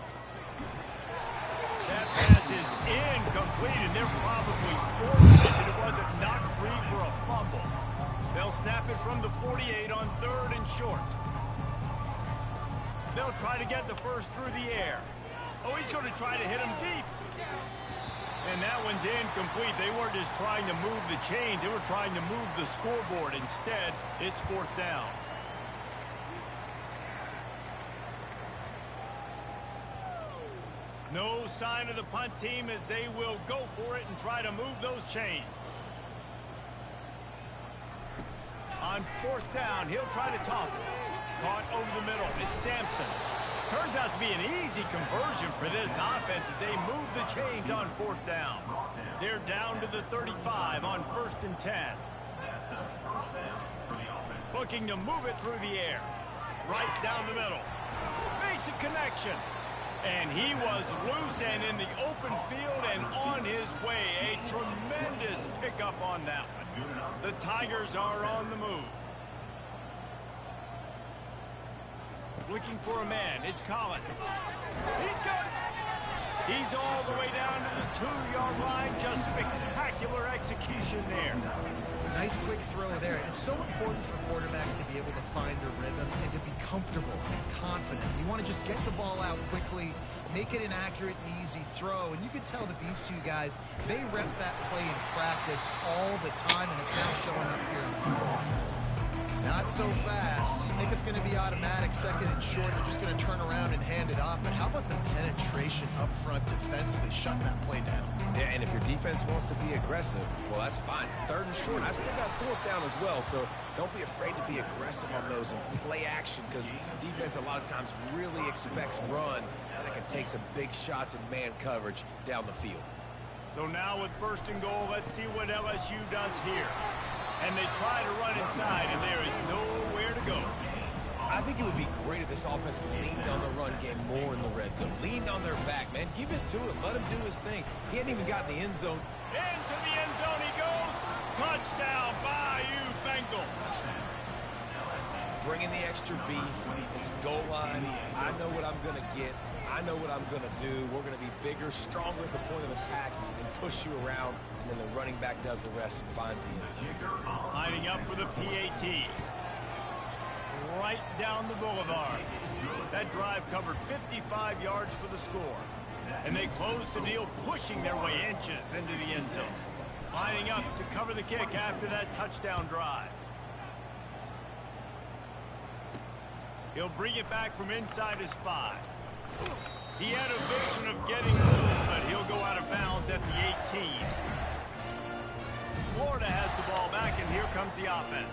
That pass is incomplete, and they're probably fortunate that it wasn't knocked free for a fumble. They'll snap it from the 48 on 3rd and short. They'll try to get the first through the air. Oh, he's going to try to hit him deep. And that one's incomplete. They weren't just trying to move the chains. They were trying to move the scoreboard. Instead, it's 4th down. No sign of the punt team as they will go for it and try to move those chains. On 4th down, he'll try to toss it. Caught over the middle. It's Sampson. Turns out to be an easy conversion for this offense as they move the chains on 4th down. They're down to the 35 on 1st and 10. Looking to move it through the air. Right down the middle. Makes a connection. And he was loose and in the open field and on his way. A tremendous pickup on that one. The Tigers are on the move. Looking for a man. It's Collins. He's got it. He's all the way down to the 2-yard line. Just spectacular execution there. Nice quick throw there. And it's so important for quarterbacks to be able to find a rhythm and to be comfortable and confident. You want to just get the ball out quickly, make it an accurate and easy throw. And you can tell that these two guys, they rep that play in practice all the time, and it's now showing up here in the field. Not so fast. You think it's going to be automatic, 2nd and short. They're just going to turn around and hand it off. But how about the penetration up front defensively, shutting that play down? Yeah, and if your defense wants to be aggressive, well, that's fine. 3rd and short. I still got 4th down as well, so don't be afraid to be aggressive on those and play action, because defense a lot of times really expects run, and it can take some big shots in man coverage down the field. So now with 1st and goal, let's see what LSU does here. And they try to run inside, and there is nowhere to go. I think it would be great if this offense leaned on the run game more in the red zone. Leaned on their back, man. Give it to him. Let him do his thing. He hadn't even gotten the end zone. Into the end zone he goes. Touchdown, Bayou Bengals. Bringing the extra beef. It's goal line. I know what I'm going to get. I know what I'm going to do. We're going to be bigger, stronger at the point of attack and push you around. And then the running back does the rest and finds the end zone. Lining up for the PAT. Right down the boulevard. That drive covered 55 yards for the score. And they close the deal, pushing their way inches into the end zone. Lining up to cover the kick after that touchdown drive. He'll bring it back from inside his 5. He had a vision of getting loose, but he'll go out of bounds at the 18. Florida has the ball back, and here comes the offense.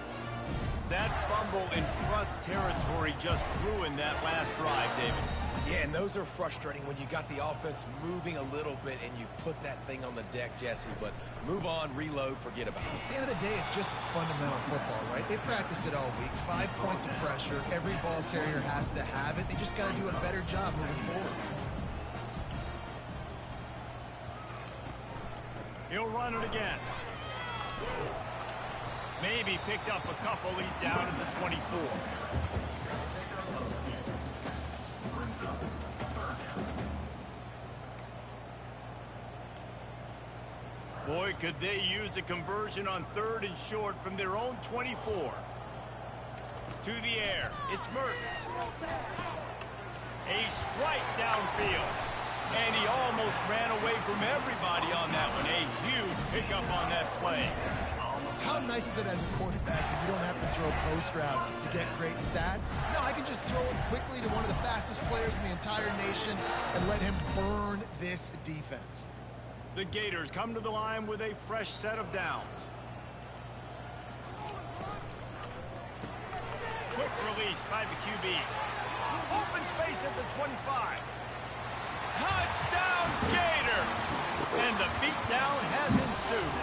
That fumble in Russ territory just ruined that last drive, David. Yeah, and those are frustrating when you got the offense moving a little bit and you put that thing on the deck, Jesse. But move on, reload, forget about it. At the end of the day, it's just fundamental football, right? They practice it all week. 5 points of pressure. Every ball carrier has to have it. They just got to do a better job moving forward. He'll run it again. Maybe picked up a couple. He's down at the 24. Boy, could they use a conversion on 3rd and short from their own 24. To the air. It's Mertens. A strike downfield. And he almost ran away from everybody on that one. A huge pickup on that play. How nice is it as a quarterback that you don't have to throw post routes to get great stats? No, I can just throw it quickly to one of the fastest players in the entire nation and let him burn this defense. The Gators come to the line with a fresh set of downs. Quick release by the QB. Open space at the 25. Touchdown Gators! And the beatdown has ensued.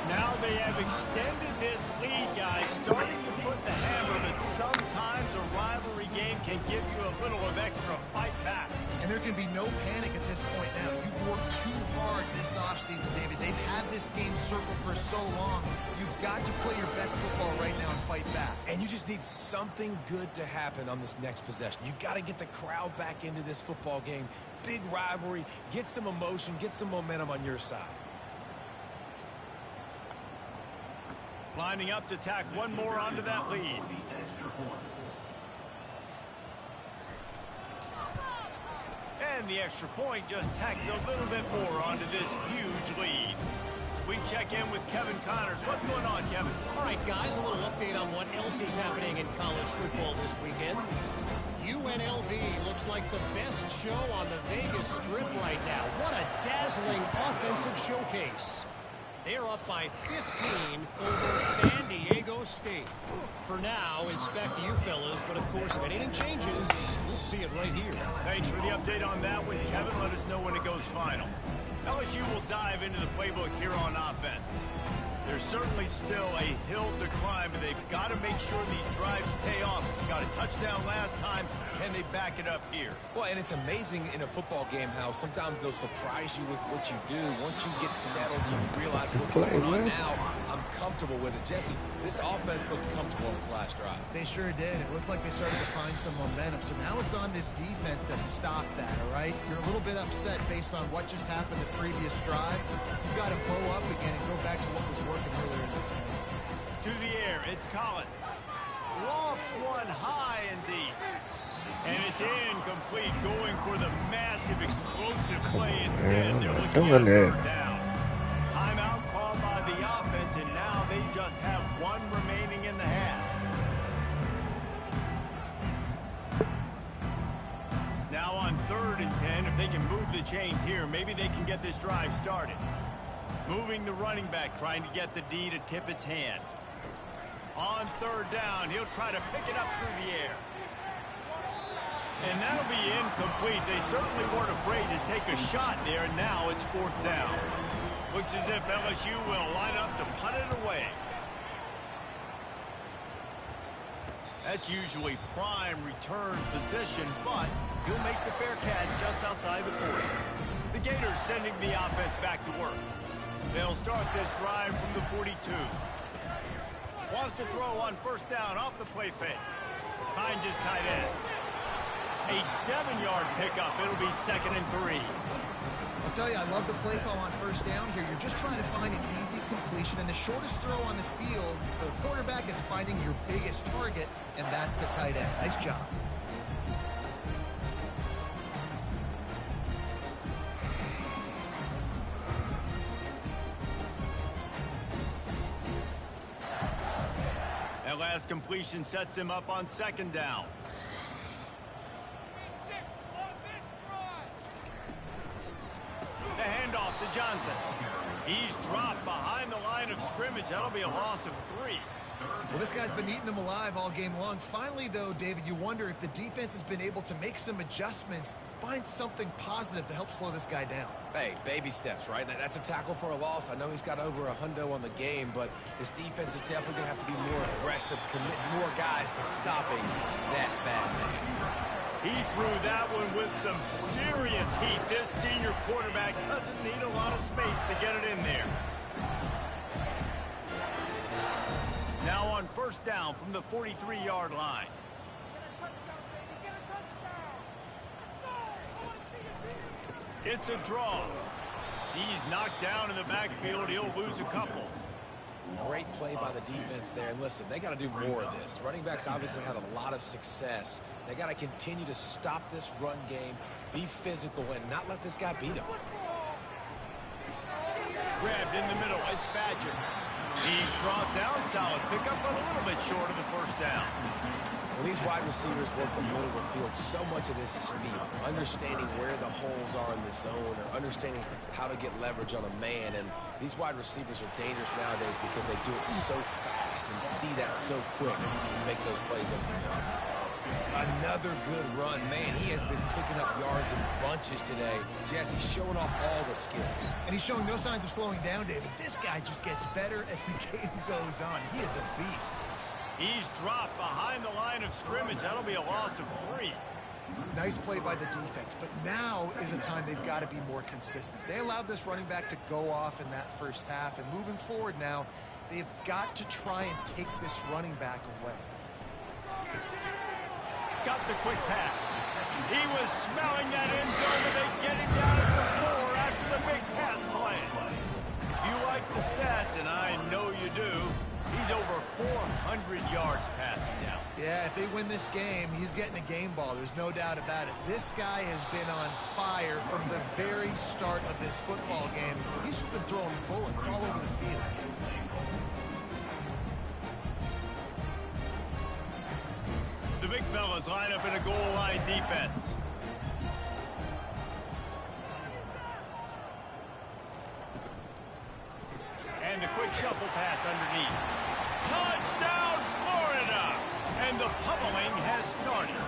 Now they have extended this lead, guys, starting to put the hammer that sometimes a rivalry game can give you a little of extra fight back. And there can be no panic at this point now. You've worked too hard this offseason, David. They've had this game circled for so long. You've got to play your best football right now and fight back. And you just need something good to happen on this next possession. You got to get the crowd back into this football game. Big rivalry. Get some emotion. Get some momentum on your side. Lining up to tack one more onto that lead. And the extra point just tacks a little bit more onto this huge lead. We check in with Kevin Connors. What's going on, Kevin? All right, guys, a little update on what else is happening in college football this weekend. UNLV looks like the best show on the Vegas Strip right now. What a dazzling offensive showcase. They're up by 15 over San Diego State. For now, it's back to you fellas, but of course, if anything changes, we'll see it right here. Thanks for the update on that one, Kevin. Let us know when it goes final. LSU will dive into the playbook here on offense. There's certainly still a hill to climb, and they've got to make sure these drives pay off. Got a touchdown last time. Can they back it up here? Well, and it's amazing in a football game how sometimes they'll surprise you with what you do. Once you get settled, you realize what's going on now. I'm comfortable with it. Jesse, this offense looked comfortable in its last drive. They sure did. It looked like they started to find some momentum. So now it's on this defense to stop that, all right? You're a little bit upset based on what just happened the previous drive. You've got to blow up again and go back to what was working earlier in this game. To the air, it's Collins. Lofts one high and deep. And it's incomplete, going for the massive explosive play instead. They're looking at a third down. Timeout called by the offense, and now they just have one remaining in the half. Now on 3rd and 10, if they can move the chains here, maybe they can get this drive started. Moving the running back, trying to get the D to tip its hand. On 3rd down, he'll try to pick it up through the air. And that'll be incomplete. They certainly weren't afraid to take a shot there, and now it's 4th down. Looks as if LSU will line up to punt it away. That's usually prime return position, but he'll make the fair catch just outside the 40. The Gators sending the offense back to work. They'll start this drive from the 42. Wants to throw on 1st down off the play fake. Finds his tight end. A 7-yard pickup. It'll be 2nd and 3. I'll tell you, I love the play call on 1st down here. You're just trying to find an easy completion, and the shortest throw on the field for the quarterback is finding your biggest target, and that's the tight end. Nice job. That last completion sets him up on 2nd down. The handoff to Johnson. He's dropped behind the line of scrimmage. That'll be a loss of 3. Well, this guy's been eating them alive all game long. Finally, though, David, you wonder if the defense has been able to make some adjustments, find something positive to help slow this guy down. Hey, baby steps, right? That's a tackle for a loss. I know he's got over a hundo on the game, but this defense is definitely going to have to be more aggressive, commit more guys to stopping that bad man. He threw that one with some serious heat. This senior quarterback doesn't need a lot of space to get it in there. Now on first down from the 43-yard line. It's a draw. He's knocked down in the backfield. He'll lose a couple. Great play by the defense there. And listen, they got to do more of this. Running backs obviously had a lot of success. They got to continue to stop this run game, be physical, and not let this guy beat them. Grabbed in the middle. It's Badger. He's brought down. Solid pickup, but a little bit short of the first down. When these wide receivers work the middle of the field, so much of this is feel. Understanding where the holes are in the zone or understanding how to get leverage on a man. And these wide receivers are dangerous nowadays because they do it so fast and see that so quick and make those plays over the middle. Another good run. Man, he has been picking up yards in bunches today. Jesse showing off all the skills. And he's showing no signs of slowing down, David. This guy just gets better as the game goes on. He is a beast. He's dropped behind the line of scrimmage. That'll be a loss of 3. Nice play by the defense, but now is a time they've got to be more consistent. They allowed this running back to go off in that first half, and moving forward now, they've got to try and take this running back away. Got the quick pass. He was smelling that end zone, but they get him down at the 4 after the big pass play. If you like the stats, and I know you do, he's over 400 yards passing down. Yeah, if they win this game, he's getting a game ball. There's no doubt about it. This guy has been on fire from the very start of this football game. He's been throwing bullets all over the field. The big fellas line up in a goal line defense. And the quick shuffle pass underneath. Touchdown, Florida! And the pummeling has started.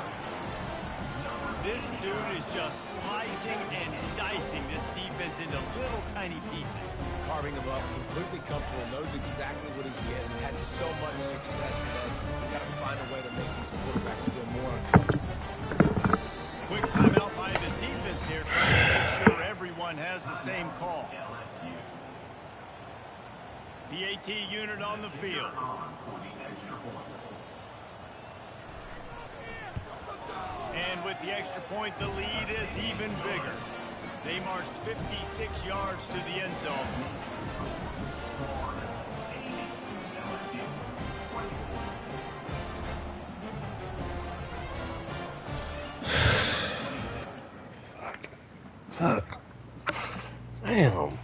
This dude is just slicing and dicing this defense into little tiny pieces. Carving him up, completely comfortable, knows exactly what he's getting, had so much success today. You got to find a way to make these quarterbacks feel more uncomfortable. Quick timeout by the defense here, trying to make sure everyone has the same call. The AT unit on the field. And with the extra point, the lead is even bigger. They marched 56 yards to the end zone. Fuck. Damn.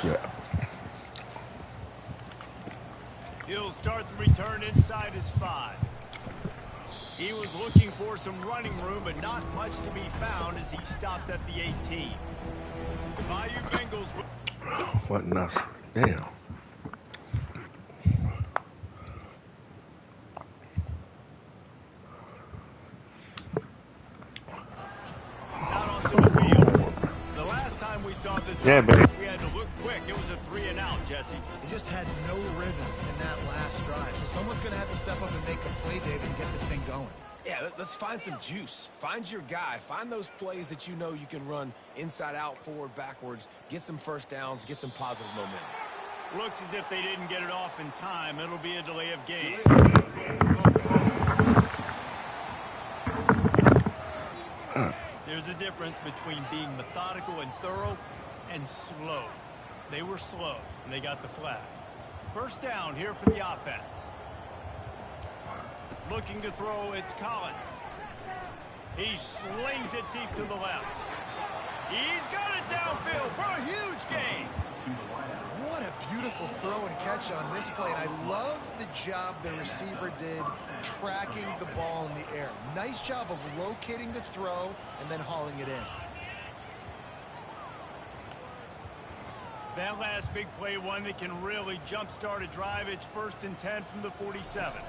shit. He'll start the return inside his 5. He was looking for some running room, but not much to be found as he stopped at the 18. Bayou Bengals. What nuts? Damn. Out onto the field. The last time we saw this, Yeah, baby. we had to look quick. It was a 3 and out, Jesse. He just had no rhythm in that last drive. So someone's going to have to step up and make a play, David, and get this thing going. Yeah, let's find some juice. Find your guy. Find those plays that you know you can run inside out, forward, backwards. Get some first downs. Get some positive momentum. Looks as if they didn't get it off in time. It'll be a delay of game. There's a difference between being methodical and thorough and slow. They were slow, and they got the flag. First down here for the offense. Looking to throw, it's Collins. He slings it deep to the left. He's got it downfield for a huge gain. What a beautiful throw and catch on this play. And I love the job the receiver did tracking the ball in the air. Nice job of locating the throw and then hauling it in. That last big play, one that can really jumpstart a drive. It's 1st and 10 from the 47.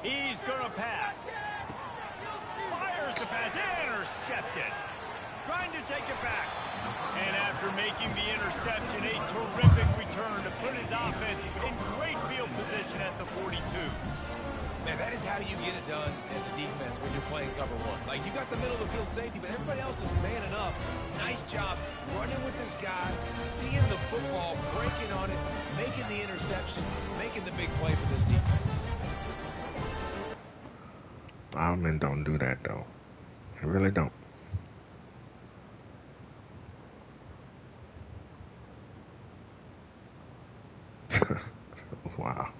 He's going to pass. Fires the pass. Intercepted. Trying to take it back. And after making the interception, a terrific return to put his offense in great field position at the 42. Man, that is how you get it done as a defense when you're playing cover 1. Like, you got the middle of the field safety, but everybody else is manning up. Nice job running with this guy, seeing the football, breaking on it, making the interception, making the big play for this defense. Allen don't do that, though. He really don't. Wow.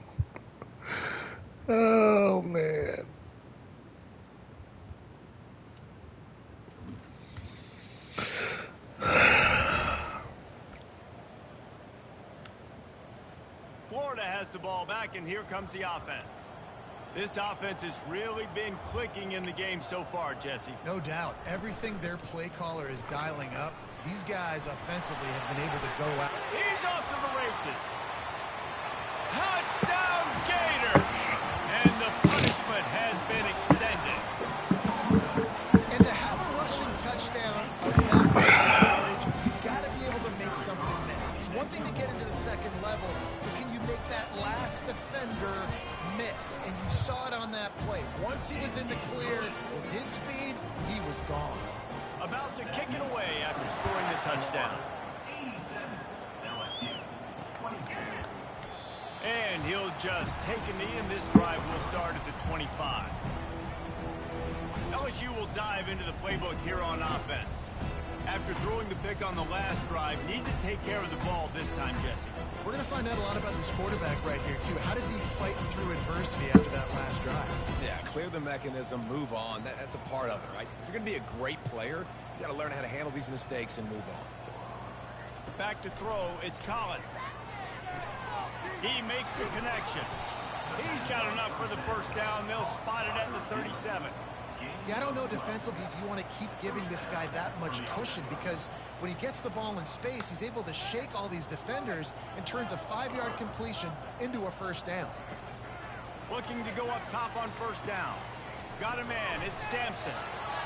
Oh, man. Florida has the ball back, and here comes the offense. This offense has really been clicking in the game so far, Jesse. No doubt. Everything their play caller is dialing up, these guys offensively have been able to go out. He's off to the races. Touchdown, Gator! And the punishment has been extended. And to have a rushing touchdown of that type of advantage, you've got to be able to make something miss. It's one thing to get into the second level, but can you make that last defender miss? And you saw it on that play. Once he was in the clear, with his speed, he was gone. About to kick it away after scoring the touchdown. And he'll just take a knee, and this drive will start at the 25. LSU will dive into the playbook here on offense. After throwing the pick on the last drive, need to take care of the ball this time, Jesse. We're going to find out a lot about this quarterback right here, too. How does he fight through adversity after that last drive? Yeah, clear the mechanism, move on. That's a part of it, right? If you're going to be a great player, you got to learn how to handle these mistakes and move on. Back to throw, it's Collins. He makes the connection. He's got enough for the first down. They'll spot it at the 37. Yeah, I don't know defensively if you want to keep giving this guy that much cushion, because when he gets the ball in space, he's able to shake all these defenders and turns a 5-yard completion into a first down. Looking to go up top on first down. Got a man. It's Sampson.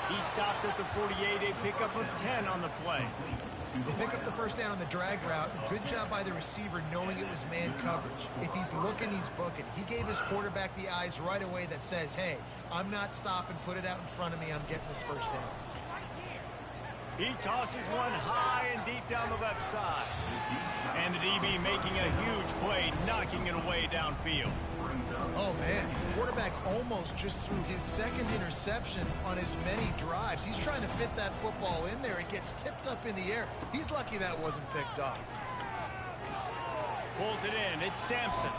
He stopped at the 48, a pickup of 10 on the play. They pick up the first down on the drag route. Good job by the receiver knowing it was man coverage. If he's looking, he's booking. He gave his quarterback the eyes right away that says, hey, I'm not stopping. Put it out in front of me. I'm getting this first down. He tosses one high and deep down the left side. And the DB making a huge play, knocking it away downfield. Oh, man. Quarterback almost just threw his second interception on as many drives. He's trying to fit that football in there. It gets tipped up in the air. He's lucky that wasn't picked off. Pulls it in. It's Sampson.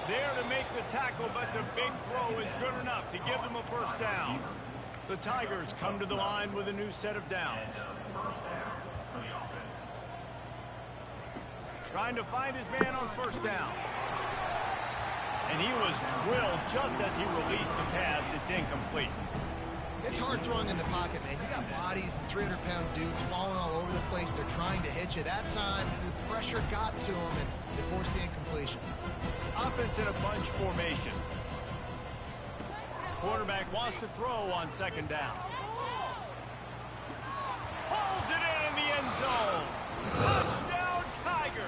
There to make the tackle, but the big throw is good enough to give them a first down. The Tigers come to the line with a new set of downs. Trying to find his man on first down. And he was drilled just as he released the pass. It's incomplete. It's hard throwing in the pocket, man. You got bodies and 300-pound dudes falling all over the place. They're trying to hit you. That time, the pressure got to him, and they forced the incompletion. Offense in a bunch formation. Quarterback wants to throw on second down. Pulls it in the end zone. Touchdown, Tigers.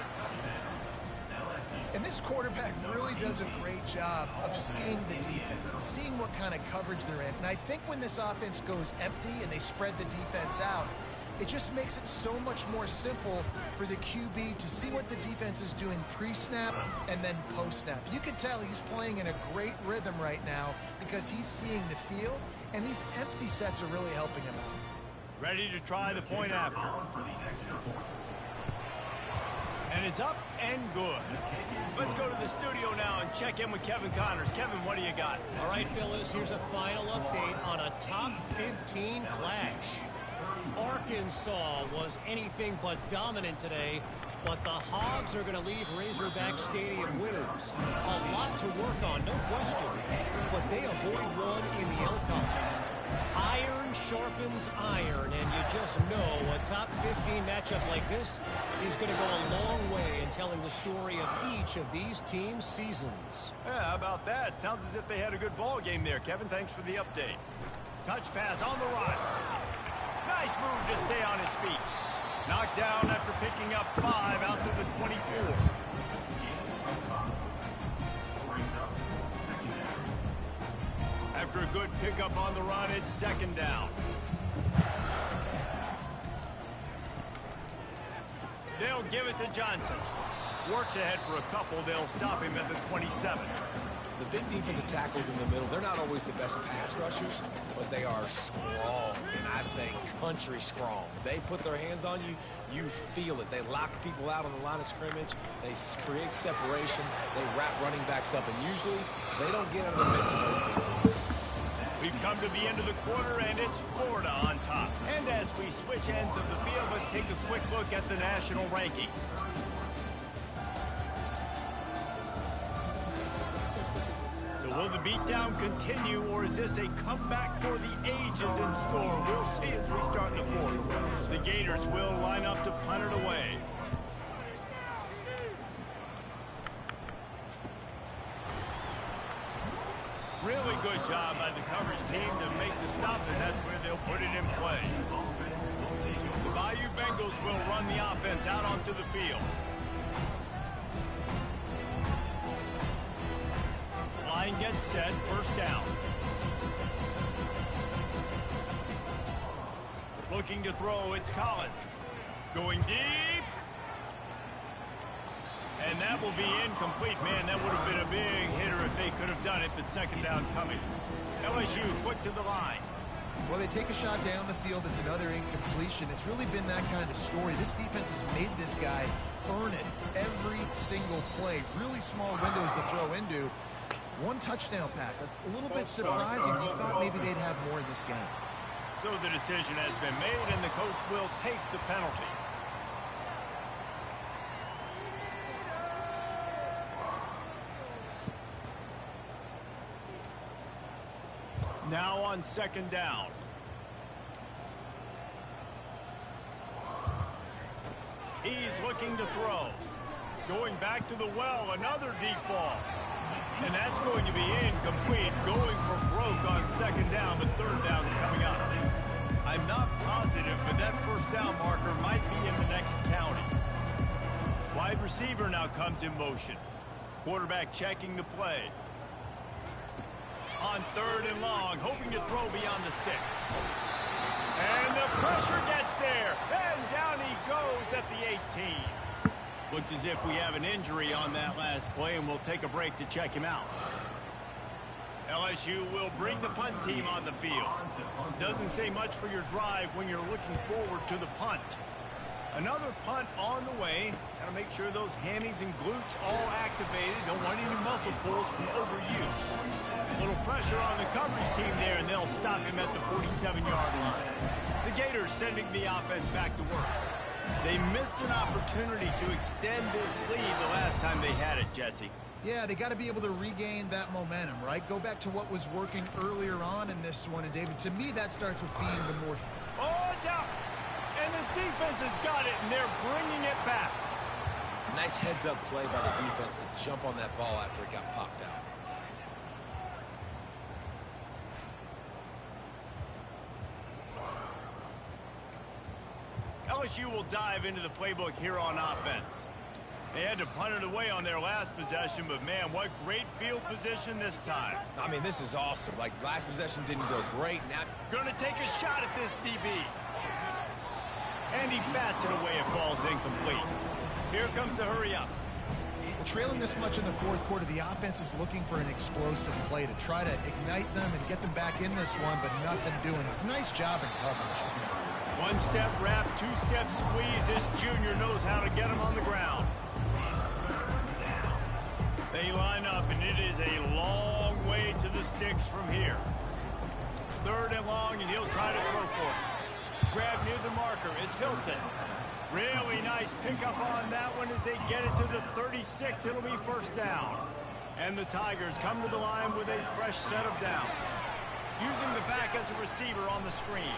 And this quarterback really does a great job of seeing the defense and seeing what kind of coverage they're in. And I think when this offense goes empty and they spread the defense out, it just makes it so much more simple for the QB to see what the defense is doing pre-snap and then post-snap. You can tell he's playing in a great rhythm right now because he's seeing the field, and these empty sets are really helping him out. Ready to try the point after. And it's up and good. Let's go to the studio now and check in with Kevin Connors. Kevin, what do you got? All right, Phyllis, here's a final update on a top 15 clash. Arkansas was anything but dominant today, but the Hogs are going to leave Razorback Stadium winners. A lot to work on, no question, but they avoid one in the Elkhorn. Iron sharpens iron, and you just know a top 15 matchup like this is going to go a long way in telling the story of each of these teams' seasons. Yeah, how about that? Sounds as if they had a good ball game there. Kevin, thanks for the update. Touch pass on the run. Nice move to stay on his feet. Knocked down after picking up 5 out to the 24. After a good pickup on the run, it's second down. They'll give it to Johnson. Works ahead for a couple. They'll stop him at the 27. The big defensive tackles in the middle, they're not always the best pass rushers, but they are strong, and I say country strong. They put their hands on you, you feel it. They lock people out on the line of scrimmage. They create separation. They wrap running backs up, and usually they don't get out of the midst of those big plays. We've come to the end of the quarter, and it's Florida on top. And as we switch ends of the field, let's take a quick look at the national rankings. So will the beatdown continue, or is this a comeback for the ages in store? We'll see as we start the fourth. The Gators will line up to punt it away. Really good job by the coverage team to make the stop, and that's where they'll put it in play. The Bayou Bengals will run the offense out onto the field. Line gets set, first down. Looking to throw, it's Collins. Going deep. And that will be incomplete. Man, that would have been a big hitter if they could have done it, but second down coming. LSU quick to the line. Well, they take a shot down the field. It's another incompletion. It's really been that kind of story. This defense has made this guy earn it every single play. Really small windows to throw into. One touchdown pass. That's a little bit surprising. We thought maybe they'd have more in this game. So the decision has been made, and the coach will take the penalty. Now on second down. He's looking to throw. Going back to the well, another deep ball. And that's going to be incomplete. Going for broke on second down, but third down's coming up. I'm not positive, but that first down marker might be in the next county. Wide receiver now comes in motion. Quarterback checking the play. On third and long, hoping to throw beyond the sticks. And the pressure gets there. And down he goes at the 18. Looks as if we have an injury on that last play, and we'll take a break to check him out. LSU will bring the punt team on the field. Doesn't say much for your drive when you're looking forward to the punt. Another punt on the way. Got to make sure those hammies and glutes all activated. Don't want any muscle pulls from overuse. A little pressure on the coverage team there, and they'll stop him at the 47-yard line. The Gators sending the offense back to work. They missed an opportunity to extend this lead the last time they had it, Jesse. Yeah, they got to be able to regain that momentum, right? Go back to what was working earlier on in this one. And, David, to me, that starts with being the more... Oh, it's out! And the defense has got it, and they're bringing it back. Nice heads-up play by the defense to jump on that ball after it got popped out. LSU will dive into the playbook here on offense. They had to punt it away on their last possession, but man, what great field position this time. I mean, this is awesome. Like, last possession didn't go great. Now, gonna take a shot at this DB. And he bats it away. It falls incomplete. Here comes the hurry up. Well, trailing this much in the fourth quarter, the offense is looking for an explosive play to try to ignite them and get them back in this one, but nothing doing. Nice job in coverage. One-step wrap, two-step squeeze. This junior knows how to get him on the ground. They line up, and it is a long way to the sticks from here. 3rd and long, and he'll try to throw for it. Grab near the marker. It's Hilton. Really nice pickup on that one as they get it to the 36. It'll be 1st down. And the Tigers come to the line with a fresh set of downs. Using the back as a receiver on the screen.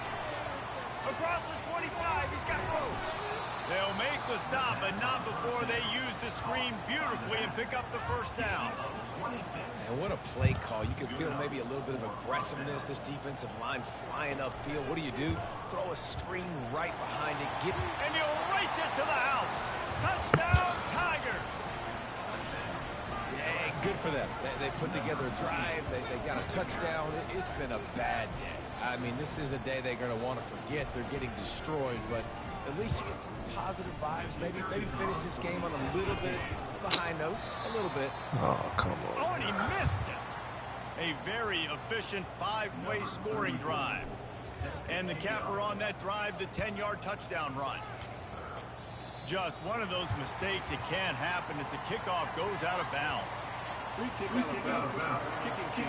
Across the 25, he's got room. They'll make the stop, but not before they use the screen beautifully and pick up the 1st down. And what a play call. You can feel maybe a little bit of aggressiveness. This defensive line flying upfield. What do? Throw a screen right behind it. And he'll race it to the house. Touchdown, Tigers. Yeah, good for them. They put together a drive. They got a touchdown. It's been a bad day. I mean, this is a day they're going to want to forget. They're getting destroyed, but at least you get some positive vibes. Maybe finish this game on a little bit of a high note. A little bit. Oh, come on. Oh, and he missed it. A very efficient 5-play scoring drive. And the capper on that drive, the 10-yard touchdown run. Just one of those mistakes that can't happen as the kickoff goes out of bounds. Free kick out of bounds. Kicking.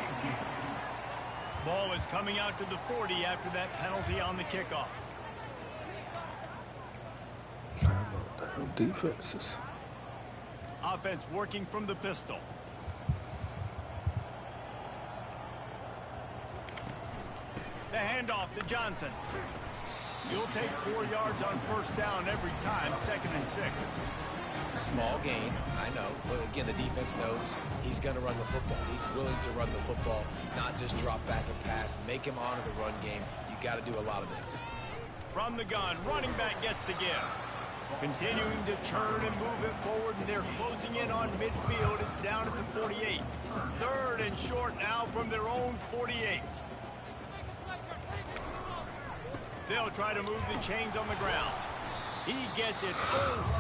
Ball is coming out to the 40 after that penalty on the kickoff. I don't know what the hell defense is. Offense working from the pistol. The handoff to Johnson. You'll take 4 yards on 1st down every time, 2nd and 6. Small gain, I know. But again, the defense knows he's going to run the football. He's willing to run the football, not just drop back and pass. Make him honor the run game. You got to do a lot of this. From the gun, running back gets the give. Continuing to turn and move it forward, and they're closing in on midfield. It's down at the 48. 3rd and short now from their own 48. They'll try to move the chains on the ground. He gets it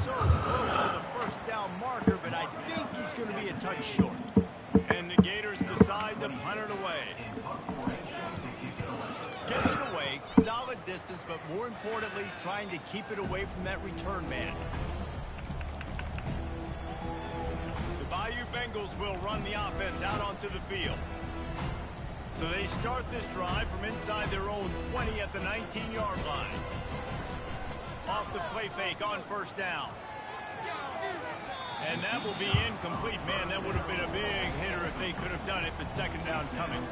so close to the 1st down marker, but I think he's going to be a touch short. And the Gators decide to punt it away. Gets it away, solid distance, but more importantly, trying to keep it away from that return man. The Bayou Bengals will run the offense out onto the field. So they start this drive from inside their own 20 at the 19-yard line. Off the play fake on 1st down. And that will be incomplete. Man, that would have been a big hitter if they could have done it, but 2nd down coming.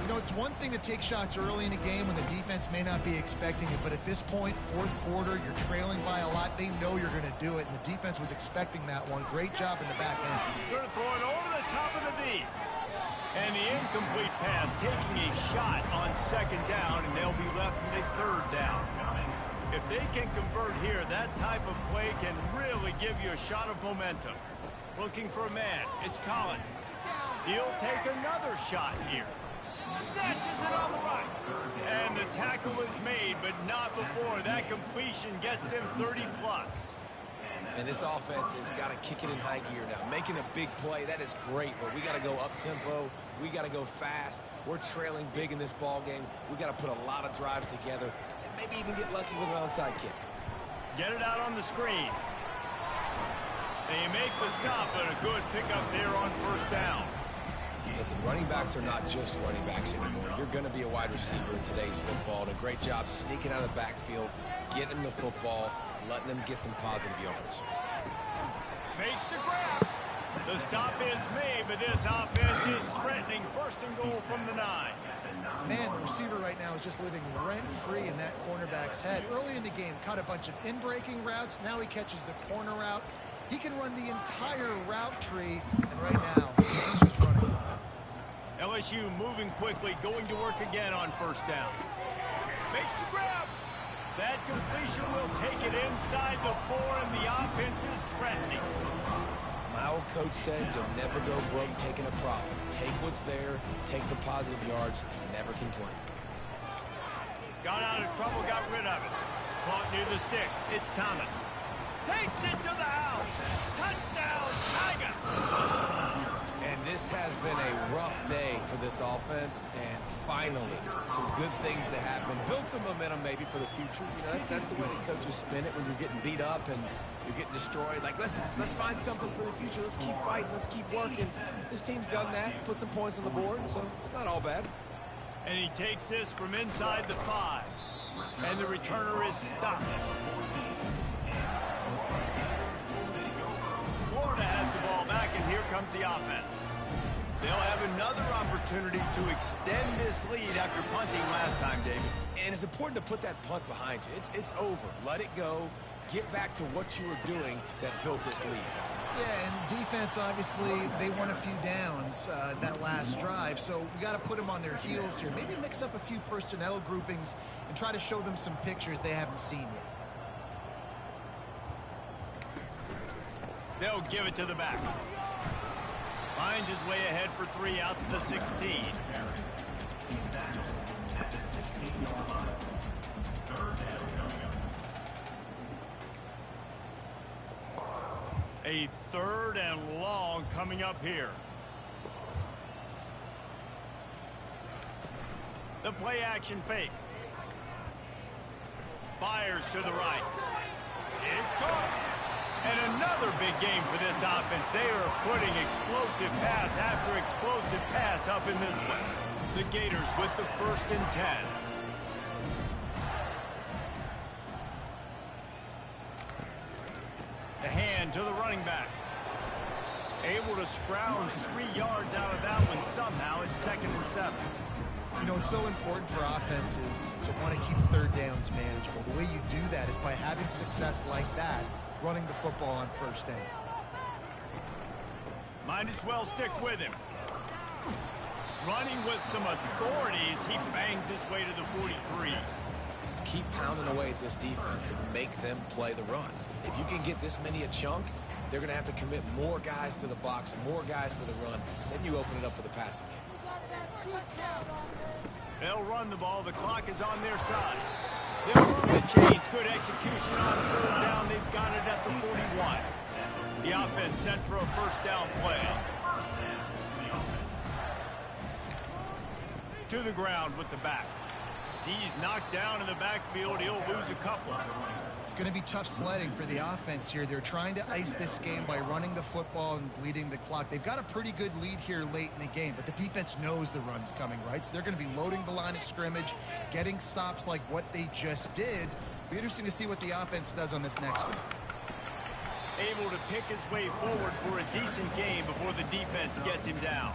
You know, it's one thing to take shots early in a game when the defense may not be expecting it, but at this point, 4th quarter, you're trailing by a lot. They know you're going to do it, and the defense was expecting that one. Great job in the back end. Going to throw it over the top of the D. And the incomplete pass taking a shot on 2nd down, and they'll be left with a 3rd down. If they can convert here, that type of play can really give you a shot of momentum. Looking for a man. It's Collins. He'll take another shot here. Snatches it on the right. And the tackle is made, but not before. That completion gets them 30-plus. And this offense has got to kick it in high gear now. Making a big play, that is great, but we got to go up-tempo. We got to go fast. We're trailing big in this ball game. We got to put a lot of drives together and maybe even get lucky with an onside kick. Get it out on the screen. They make the stop, but a good pickup there on 1st down. Listen, running backs are not just running backs anymore. You're going to be a wide receiver in today's football. And a great job sneaking out of the backfield, getting the football, letting them get some positive yards. Makes the grab. The stop is made, but this offense is threatening. First and goal from the 9. Man, the receiver right now is just living rent-free in that cornerback's head. Early in the game, cut a bunch of in-breaking routes. Now he catches the corner route. He can run the entire route tree, and right now, he's just running. LSU moving quickly, going to work again on first down. Makes the grab. That completion will take it inside the 4, and the offense is threatening. My old coach said you'll never go broke taking a profit. Take what's there, take the positive yards, and never complain. Got out of trouble, got rid of it. Caught near the sticks. It's Thomas. Takes it to the house. Touchdown, Tigers. And this has been a rough day for this offense, and finally, some good things to happen. Build some momentum maybe for the future. You know, that's the way the coaches spin it when you're getting beat up and you're getting destroyed. Like, let's find something for the future. Let's keep fighting. Let's keep working. This team's done that, put some points on the board, so it's not all bad. And he takes this from inside the 5. And the returner is stopped. Florida has the ball back, and here comes the offense. They'll have another opportunity to extend this lead after punting last time, David. And it's important to put that punt behind you. It's over. Let it go. Get back to what you were doing that built this lead. Yeah, and defense, obviously, they won a few downs that last drive, so we got to put them on their heels here. Maybe mix up a few personnel groupings and try to show them some pictures they haven't seen yet. They'll give it to the back. Finds his way ahead for 3 out to the 16. A 3rd and long coming up here. The play action fake. Fires to the right. It's caught. And another big game for this offense. They are putting explosive pass after explosive pass up in this one. The Gators with the 1st and 10. The hand to the running back. Able to scrounge 3 yards out of that one somehow. It's 2nd and 7. You know, it's so important for offenses to want to keep 3rd downs manageable. The way you do that is by having success like that, running the football on 1st down. Might as well stick with him. Running with some authority as he bangs his way to the 43. Keep pounding away at this defense and make them play the run. If you can get this many a chunk, they're going to have to commit more guys to the box, more guys to the run. Then you open it up for the passing game. They'll run the ball. The clock is on their side. They'll move the chains. Good execution on 3rd down. They've got it at the 41. The offense sent for a 1st down play. To the ground with the back. He's knocked down in the backfield. He'll lose a couple. It's going to be tough sledding for the offense here. They're trying to ice this game by running the football and bleeding the clock. They've got a pretty good lead here late in the game, but the defense knows the run's coming, right? So they're going to be loading the line of scrimmage, getting stops like what they just did. Be interesting to see what the offense does on this next one. Able to pick his way forward for a decent game before the defense gets him down.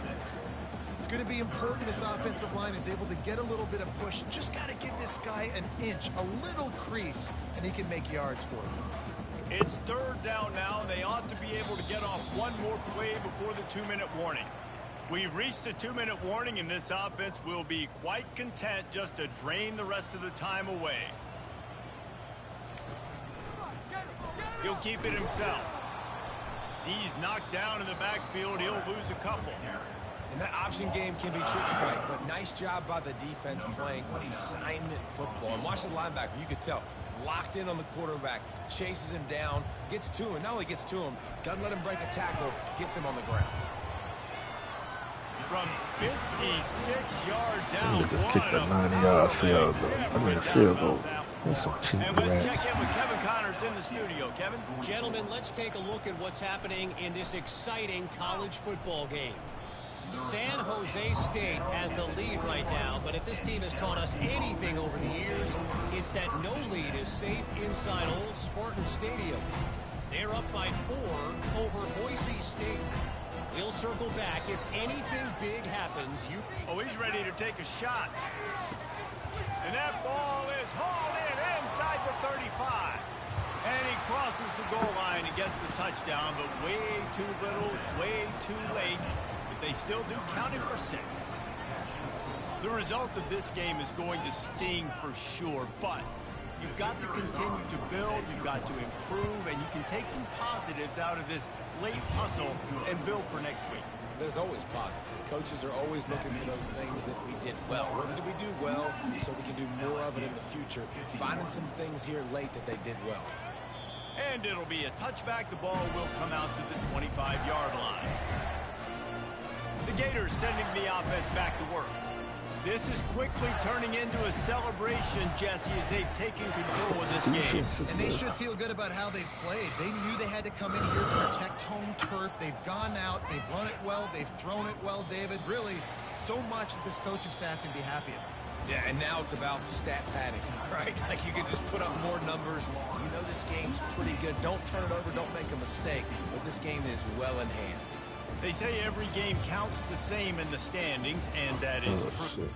It's going to be important this offensive line is able to get a little bit of push. Just got to give this guy an inch, a little crease, and he can make yards for you. It's 3rd down now. They ought to be able to get off one more play before the 2-minute warning. We've reached the 2-minute warning, and this offense will be quite content just to drain the rest of the time away. He'll keep it himself. He's knocked down in the backfield. He'll lose a couple. And that option game can be tricky, right? But nice job by the defense playing assignment football. And watch the linebacker. You could tell. Locked in on the quarterback. Chases him down. Gets to him. Not only gets to him, doesn't let him break a tackle. Gets him on the ground. From 56 yards out. They just kicked a 90-yard field goal. Field goal. That's some cheap And let's rats. check in with Kevin Connors in the studio. Kevin? Gentlemen, let's take a look at what's happening in this exciting college football game. San Jose State has the lead right now, but if this team has taught us anything over the years, it's that no lead is safe inside Old Spartan Stadium. They're up by 4 over Boise State. We'll circle back if anything big happens. Oh, he's ready to take a shot. And that ball is hauled in inside the 35. And he crosses the goal line and gets the touchdown, but way too little, way too late. But they still do count it for 6. The result of this game is going to sting for sure, but you've got to continue to build, you've got to improve, and you can take some positives out of this late hustle and build for next week. There's always positives. And coaches are always looking for those things that we did well. What did we do well so we can do more of it in the future? Finding some things here late that they did well. And it'll be a touchback. The ball will come out to the 25-yard line. The Gators sending the offense back to work. This is quickly turning into a celebration, Jesse, as they've taken control of this game. And they should feel good about how they've played. They knew they had to come in here, protect home turf. They've gone out, they've run it well, they've thrown it well, David. Really, so much that this coaching staff can be happy about. Yeah, and now it's about stat padding, right? Like you can just put up more numbers. You know this game's pretty good. Don't turn it over, don't make a mistake. But this game is well in hand. They say every game counts the same in the standings, and that is true. Shit.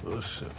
Oh shit.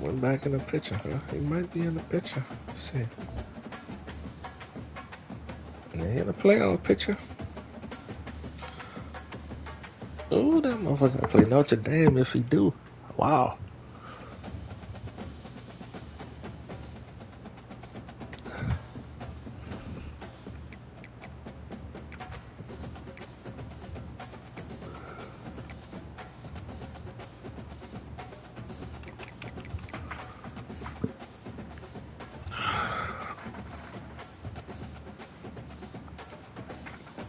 Went back in the picture, huh? He might be in the picture. Let's see. And he in the playoff picture. Oh, that motherfucker gonna play Notre Dame if he do. Wow.